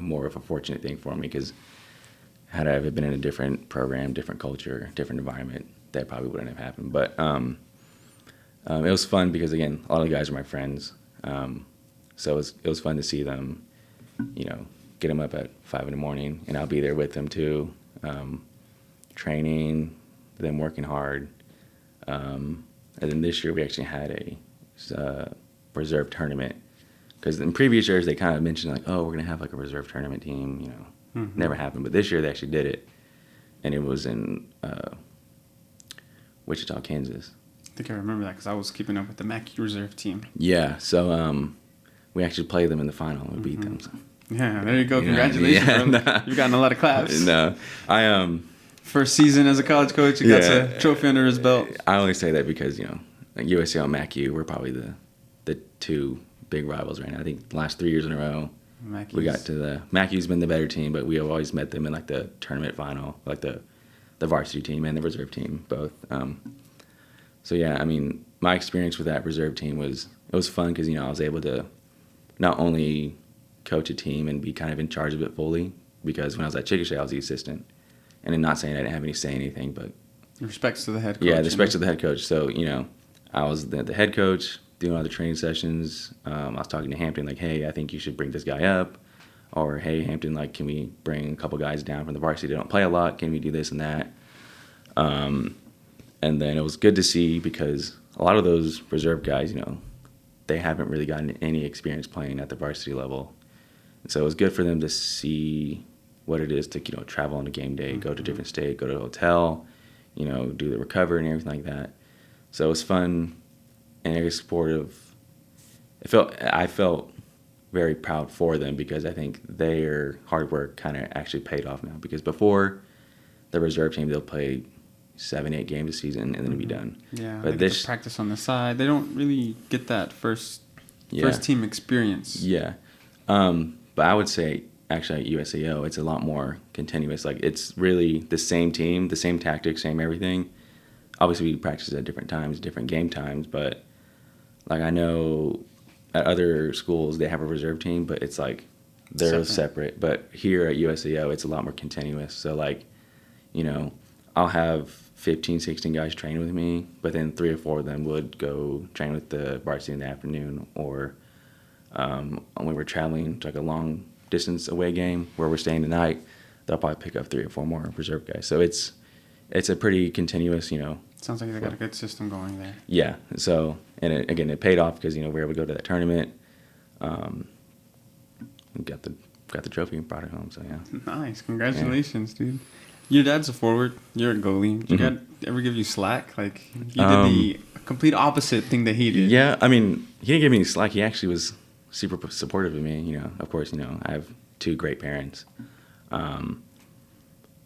more of a fortunate thing for me, because had I ever been in a different program, different culture, different environment, that probably wouldn't have happened. But it was fun because, again, a lot of the guys are my friends. So it was fun to see them, get them up at 5 a.m, and I'll be there with them too, training, them working hard. And then this year we actually had a reserve tournament, because in previous years they kind of mentioned like, oh, we're going to have like a reserve tournament team, never happened. But this year they actually did it, and it was in Wichita, Kansas. I think I remember that because I was keeping up with the Mackey reserve team. Yeah, so we actually played them in the final and we beat them. So. Yeah, there you go. Congratulations, bro. Nah. You've gotten a lot of claps. No, first season as a college coach, he got a trophy under his belt. I only say that because, like USAO and Mackey, we're probably the two big rivals right now. I think the last 3 years in a row, we got to Mackey's been the better team, but we have always met them in like the tournament final, like the varsity team and the reserve team, both. So yeah, I mean, my experience with that reserve team was fun because, I was able to not only coach a team and be kind of in charge of it fully, because when I was at Chickasha, I was the assistant. And I'm not saying I didn't have any say anything, but... Respects to the head coach. Yeah, respects to the head coach. So, I was the head coach, doing all the training sessions. I was talking to Hampton, like, hey, I think you should bring this guy up. Or, hey, Hampton, like, can we bring a couple guys down from the varsity that don't play a lot? Can we do this and that? And then it was good to see, because a lot of those reserve guys, they haven't really gotten any experience playing at the varsity level. And so it was good for them to see what it is to, travel on a game day, go to a different state, go to a hotel, do the recovery and everything like that. So it was fun and very supportive. I felt very proud for them, because I think their hard work kind of actually paid off now. Because before, the reserve team, they'll play 7-8 games a season and then it'll be done. Yeah, but they get to practice on the side. They don't really get that first team experience. Yeah, but I would say actually at USAO it's a lot more continuous. Like, it's really the same team, the same tactics, same everything. Obviously we practice at different times, different game times, but like I know at other schools they have a reserve team, but it's like they're separate. But here at USAO it's a lot more continuous. So like, I'll have 15, 16 guys train with me, but then 3 or 4 of them would go train with the varsity in the afternoon, or when we're traveling to like a long distance away game where we're staying the night, they'll probably pick up 3 or 4 more reserve guys. So it's a pretty continuous, Sounds like they got a good system going there. Yeah. So, and it paid off because, we were able to go to that tournament. Got the trophy and brought it home. So, yeah. Nice. Congratulations, dude. Your dad's a forward. You're a goalie. Did your dad ever give you slack? Like, you did the complete opposite thing that he did. Yeah. I mean, he didn't give me any slack. He actually was super supportive of me. Of course, I have 2 great parents.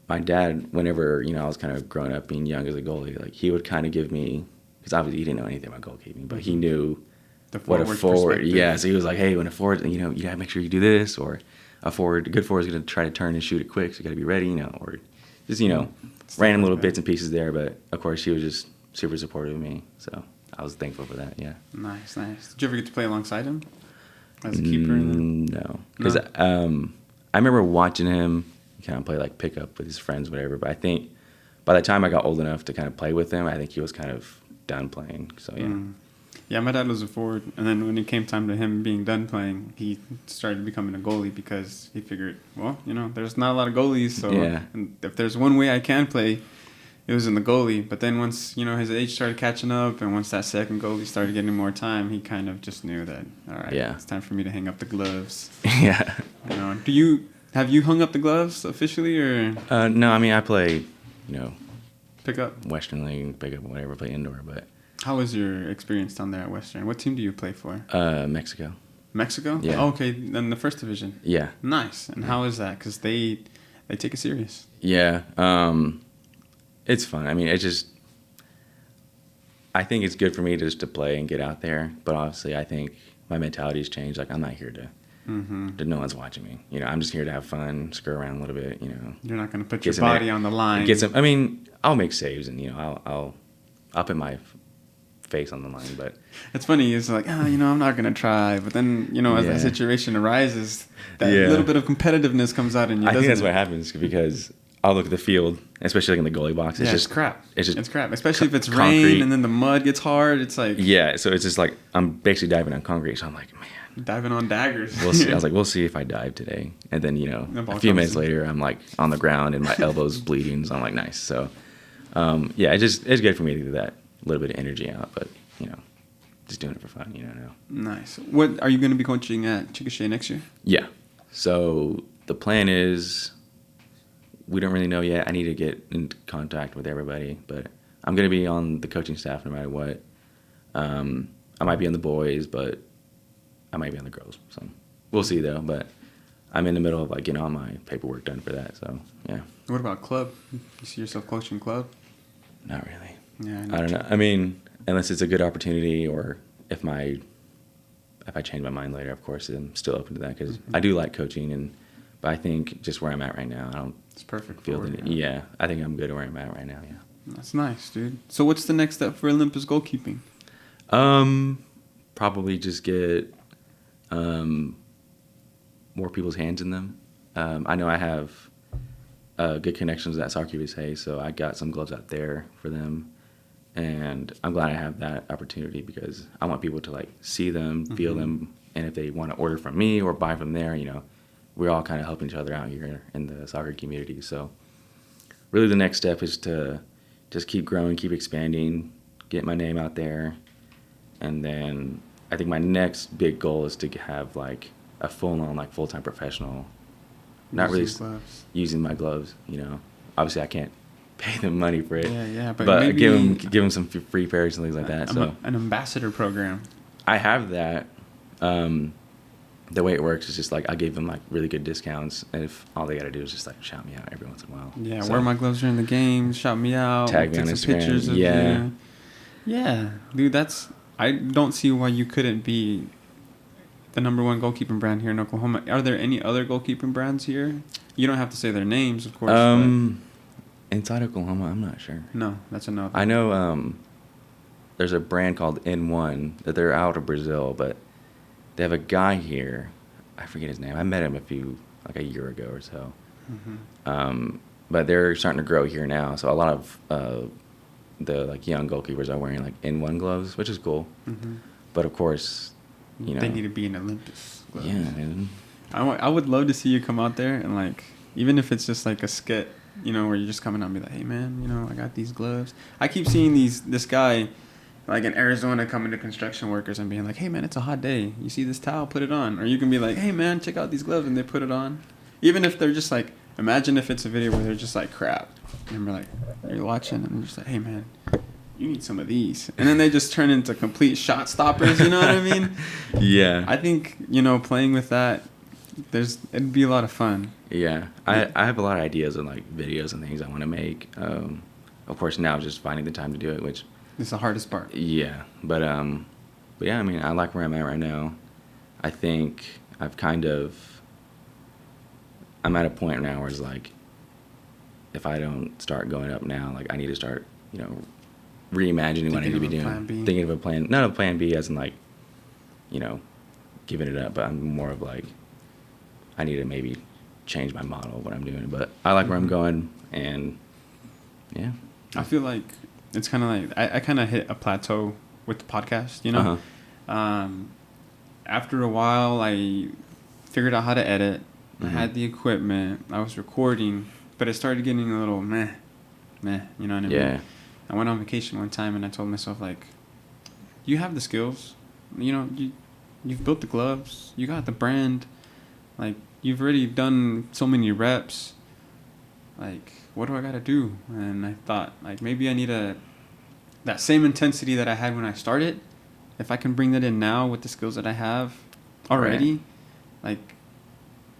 My dad, whenever, I was kind of growing up being young as a goalie, like, he would kind of give me, because obviously he didn't know anything about goalkeeping, but he knew what a forward, so he was like, hey, when a forward, you got to make sure you do this, or a good forward is going to try to turn and shoot it quick, so you got to be ready, or just, random little bits and pieces there, but of course he was just super supportive of me, so I was thankful for that, yeah. Nice. Did you ever get to play alongside him as a keeper? No, because I remember watching him kind of play like pickup with his friends, whatever. But I think by the time I got old enough to kind of play with him, I think he was kind of done playing. So yeah. Yeah, my dad was a forward, and then when it came time to him being done playing, he started becoming a goalie because he figured, well, there's not a lot of goalies, so and if there's one way I can play, it was in the goalie. But then once his age started catching up, and once that second goalie started getting more time, he kind of just knew that, all right, it's time for me to hang up the gloves. Yeah. Have you hung up the gloves officially, or? No, I mean, I play, pick up Western League, pick up whatever, play indoor. But how was your experience down there at Western? What team do you play for? Mexico. Mexico? Yeah. Oh, okay, then the first division. Yeah. Nice. And how is that? Because they take it serious. Yeah. It's fun. I mean, I think it's good for me just to play and get out there. But obviously, I think my mentality has changed. Like, I'm not here to no one's watching me. I'm just here to have fun, screw around a little bit. You're not going to put your body on the line. I mean, I'll make saves and I'll put my face on the line. But it's funny. It's like, I'm not going to try. But then as that situation arises, that little bit of competitiveness comes out in you. I think that's what happens because I'll look at the field, especially like in the goalie box. It's just crap. It's crap, especially if it's concrete. Rain and then the mud gets hard. It's like so it's just like I'm basically diving on concrete. So I'm like, man, diving on daggers. We'll see. I was like, we'll see if I dive today. And then a few minutes later, I'm like on the ground and my elbow's bleeding. So I'm like, nice. So it's good for me to do that, a little bit of energy out, but just doing it for fun. Now. Nice. What are you going to be coaching at Chickasha next year? Yeah. So the plan is, we don't really know yet. I need to get in contact with everybody, but I'm going to be on the coaching staff no matter what. I might be on the boys, but I might be on the girls. So we'll see though. But I'm in the middle of like getting all my paperwork done for that. So yeah. What about club? You see yourself coaching club? Not really. Yeah. I don't know. I mean, unless it's a good opportunity, or if I change my mind later, of course, I'm still open to that because I do like coaching. But I think just where I'm at right now, I don't. It's perfect. Yeah, I think I'm good where I'm at right now. Yeah. That's nice, dude. So what's the next step for Olympus Goalkeeping? Probably just get more people's hands in them. I know I have good connections at Soccer USA, so I got some gloves out there for them, and I'm glad I have that opportunity because I want people to like see them, feel them, and if they want to order from me or buy from there, we're all kind of helping each other out here in the soccer community. So really the next step is to just keep growing, keep expanding, get my name out there. And then I think my next big goal is to have like a full-on, like full-time professional. Not really using my gloves, Obviously I can't pay them money for it. Yeah, but maybe give them some free pairs and things like that. So an ambassador program. I have that. The way it works is just like I gave them like really good discounts, and if all they got to do is just like shout me out every once in a while. Yeah, wear my gloves during the game, shout me out, tag me on Instagram. Pictures of yeah, dude. I don't see why you couldn't be the number one goalkeeping brand here in Oklahoma. Are there any other goalkeeping brands here? You don't have to say their names, of course. Inside Oklahoma, I'm not sure. No, that's a no. I know there's a brand called N1 that they're out of Brazil, but they have a guy here. I forget his name. I met him a year ago or so. But they're starting to grow here now. So a lot of the like young goalkeepers are wearing like N1 gloves, which is cool. But of course, they need to be in Olympus gloves. Yeah, man. I would love to see you come out there and like, even if it's just like a skit, where you're just coming out and be like, hey man, I got these gloves. I keep seeing this guy like in Arizona coming to construction workers and being like, hey man, it's a hot day. You see this towel, put it on. Or you can be like, hey man, check out these gloves, and they put it on. Even if they're just like, imagine if it's a video where they're just like crap. And we're like, you're watching and you're just like, hey man, you need some of these. And then they just turn into complete shot stoppers, you know what I mean? Yeah. I think, playing with that, it'd be a lot of fun. Yeah. I have a lot of ideas on like videos and things I want to make. Of course now just finding the time to do it, which it's the hardest part. Yeah. But yeah, I mean, I like where I'm at right now. I think I'm at a point now where it's like, if I don't start going up now, like I need to start, reimagining what I need to be doing. Thinking of a plan, not a plan B as in like, giving it up, but I'm more of like, I need to maybe change my model of what I'm doing. But I like where I'm going, and yeah. I feel like it's kind of like, I kind of hit a plateau with the podcast, After a while, I figured out how to edit. I had the equipment. I was recording, but it started getting a little meh, you know what I mean? Yeah. I went on vacation one time, and I told myself, like, you have the skills. You've built the gloves. You got the brand. Like, you've already done so many reps. Like, what do I got to do? And I thought, like, maybe I need that same intensity that I had when I started. If I can bring that in now with the skills that I have already, right.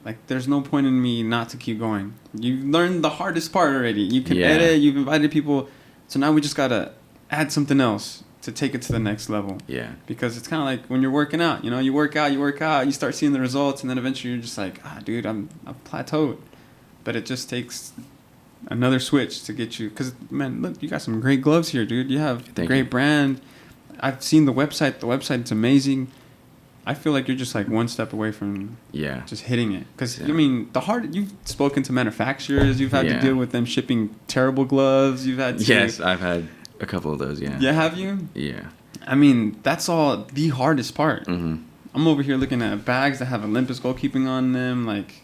Like there's no point in me not to keep going. You've learned the hardest part already. You can edit. You've invited people. So now we just got to add something else to take it to the next level. Yeah. Because it's kind of like when you're working out. You work out, you start seeing the results, and then eventually you're just like, dude, I've plateaued. But it just takes another switch to get you. Because, man, look, you got some great gloves here, dude. You have a great brand. I've seen the website. The website's amazing. I feel like you're just like one step away from just hitting it. Because, I mean, you've spoken to manufacturers. You've had to deal with them shipping terrible gloves. You've had to. Yes, I've had a couple of those, Yeah, have you? Yeah. I mean, that's all the hardest part. Mm-hmm. I'm over here looking at bags that have Olympus Goalkeeping on them. Like,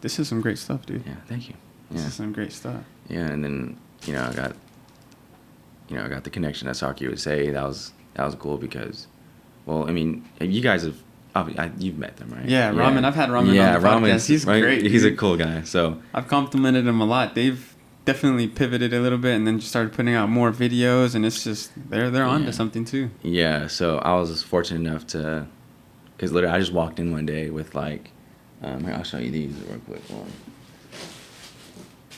this is some great stuff, dude. Yeah, thank you. This is some great stuff. Yeah, and then, I got the connection at Soccer USA. That was cool because, well, I mean, you guys have, you've met them, right? Yeah, Ramen. I've had Ramen on the podcast. He's great. He's dude. A cool guy. So I've complimented him a lot. They've definitely pivoted a little bit and then just started putting out more videos, and it's just they're onto something too. Yeah, so I was fortunate enough to, because literally I just walked in one day with like, here, I'll show you these real quick.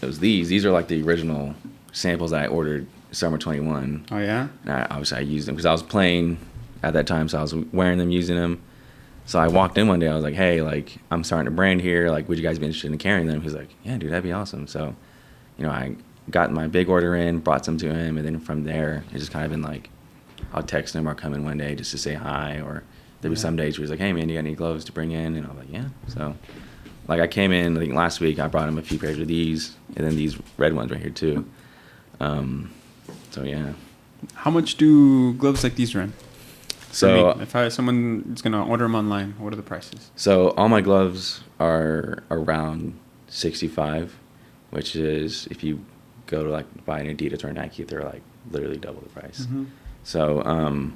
It was these. These are like the original samples I ordered summer 21. Oh yeah. And I used them because I was playing at that time, so I was wearing them, using them. So I walked in one day. I was like, hey, like I'm starting a brand here. Like, would you guys be interested in carrying them? He's like, yeah, dude, that'd be awesome. So. I got my big order in, brought some to him, and then from there, it's just kind of been like, I'll text him or come in one day just to say hi, or there'd be some days where he's like, hey, man, you got any gloves to bring in? And I was like, yeah. So, like, I came in, I think last week, I brought him a few pairs of these, and then these red ones right here, too. So, yeah. How much do gloves like these run? So, if someone is going to order them online, what are the prices? So, all my gloves are around $65. Which is, if you go to, like, buy an Adidas or a Nike, they're, like, literally double the price. Mm-hmm. So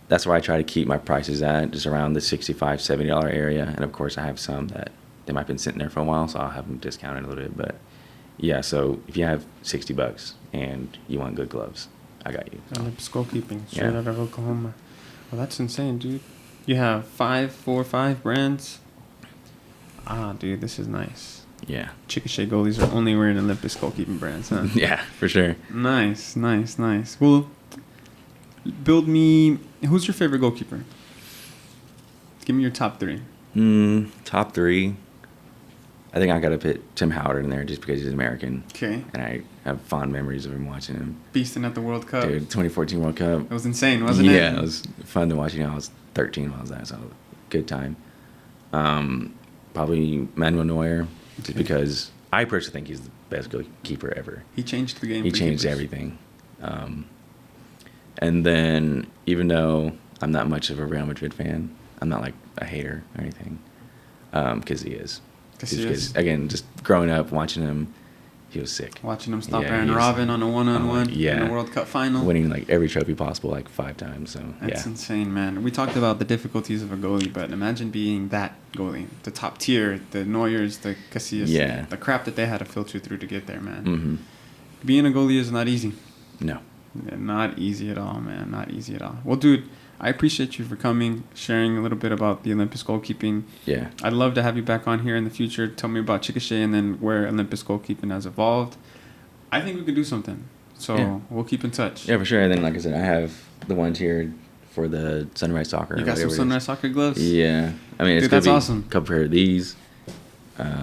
that's where I try to keep my prices at, just around the $65, $70 area. And, of course, I have some that they might have been sitting there for a while, so I'll have them discounted a little bit. But, yeah, so if you have $60 and you want good gloves, I got you. Olympus Goalkeeping, straight out of Oklahoma. Well, that's insane, dude. You have 4 or 5 brands. Dude, this is nice. Yeah. Chickasha goalies are only wearing Olympus Goalkeeping brands, huh? Yeah, for sure. Nice. Well, build me... Who's your favorite goalkeeper? Give me your top 3. Top 3. I think I got to put Tim Howard in there just because he's American. Okay. And I have fond memories of him watching him. Beasting at the World Cup. Dude, 2014 World Cup. It was insane, wasn't it? Yeah, it was fun to watch. I was 13 when I was there, so good time. Probably Manuel Neuer. Just because I personally think he's the best goalkeeper ever. He changed the game. He changed everything. And then, even though I'm not much of a Real Madrid fan, I'm not like a hater or anything, because he is. Because again, just growing up watching him, he was sick. Watching him stop Aaron Robin on a one-on-one in the World Cup final. Winning like every trophy possible like 5 times. So that's insane, man. We talked about the difficulties of a goalie, but imagine being that goalie, the top tier, the Neuers, the Casillas, the crap that they had to filter through to get there, man. Mm-hmm. Being a goalie is not easy. No. Not easy at all, man. Not easy at all. Well, dude, I appreciate you for coming, sharing a little bit about the Olympus Goalkeeping. Yeah. I'd love to have you back on here in the future. Tell me about Chickasha and then where Olympus Goalkeeping has evolved. I think we could do something. So we'll keep in touch. Yeah, for sure. And then, like I said, I have the ones here for the Sunrise Soccer. You got some Sunrise Soccer gloves? Yeah. I mean, it's that's awesome. A couple pair of these.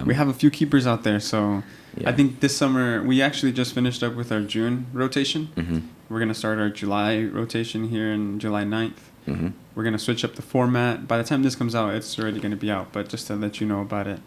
We have a few keepers out there, so I think this summer, we actually just finished up with our June rotation. Mm-hmm. We're going to start our July rotation here on July 9th. Mm-hmm. We're going to switch up the format. By the time this comes out, it's already going to be out, but just to let you know about it.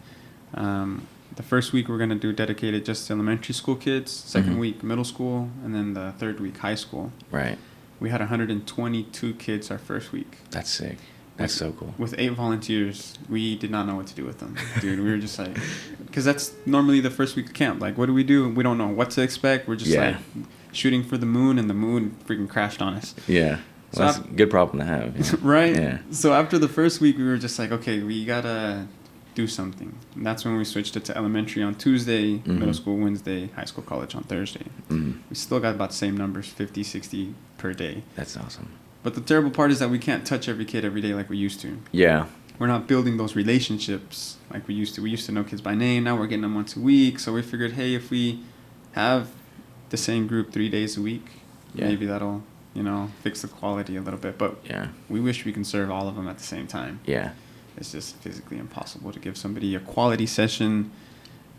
The first week, we're going to do dedicated just to elementary school kids. Second week, middle school. And then the third week, high school. Right. We had 122 kids our first week. That's sick. That's so cool. With 8 volunteers, we did not know what to do with them. Dude, we were just like... Because that's normally the first week of camp. Like, what do? We don't know what to expect. We're just like shooting for the moon, and the moon freaking crashed on us. Yeah. Well, that's a good problem to have. Yeah. Right? Yeah. So after the first week, we were just like, okay, we got to do something. And that's when we switched it to elementary on Tuesday, middle school Wednesday, high school, college on Thursday. Mm-hmm. We still got about the same numbers, 50, 60 per day. That's awesome. But the terrible part is that we can't touch every kid every day like we used to. Yeah. We're not building those relationships like we used to. We used to know kids by name. Now we're getting them once a week. So we figured, hey, if we have the same group 3 days a week, maybe that'll, fix the quality a little bit. But we wish we can serve all of them at the same time. Yeah. It's just physically impossible to give somebody a quality session,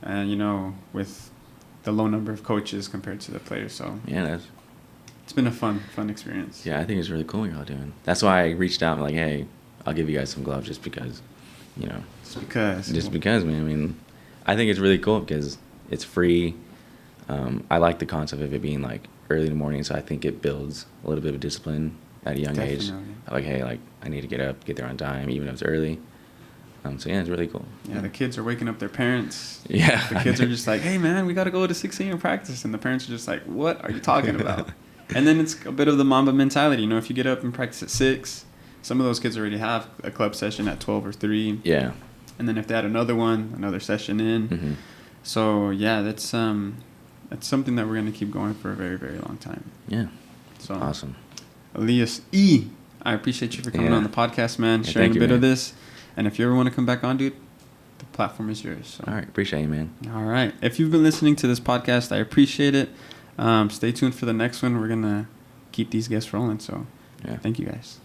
with the low number of coaches compared to the players. So It's been a fun experience. Yeah, I think it's really cool what y'all doing. That's why I reached out and like, hey, I'll give you guys some gloves just because, you know. Just because, man. I mean, I think it's really cool because it's free. I like the concept of it being like early in the morning, so I think it builds a little bit of discipline at a young age. Like, hey, like I need to get up, get there on time, even if it's early. So yeah, it's really cool. Yeah, the kids are waking up their parents. Yeah. The kids are just like, hey man, we got to go to 6 a.m. practice. And the parents are just like, what are you talking about? And then it's a bit of the Mamba mentality. You know, if you get up and practice at 6, some of those kids already have a club session at 12 or 3. Yeah. And then if they add another session in. Mm-hmm. So yeah, that's something that we're going to keep going for a very, very long time. Yeah. So awesome. Elias E., I appreciate you for coming on the podcast, man, sharing a bit of this. And if you ever want to come back on, dude, the platform is yours. So. All right. Appreciate you, man. All right. If you've been listening to this podcast, I appreciate it. Stay tuned for the next one. We're going to keep these guests rolling. So thank you guys.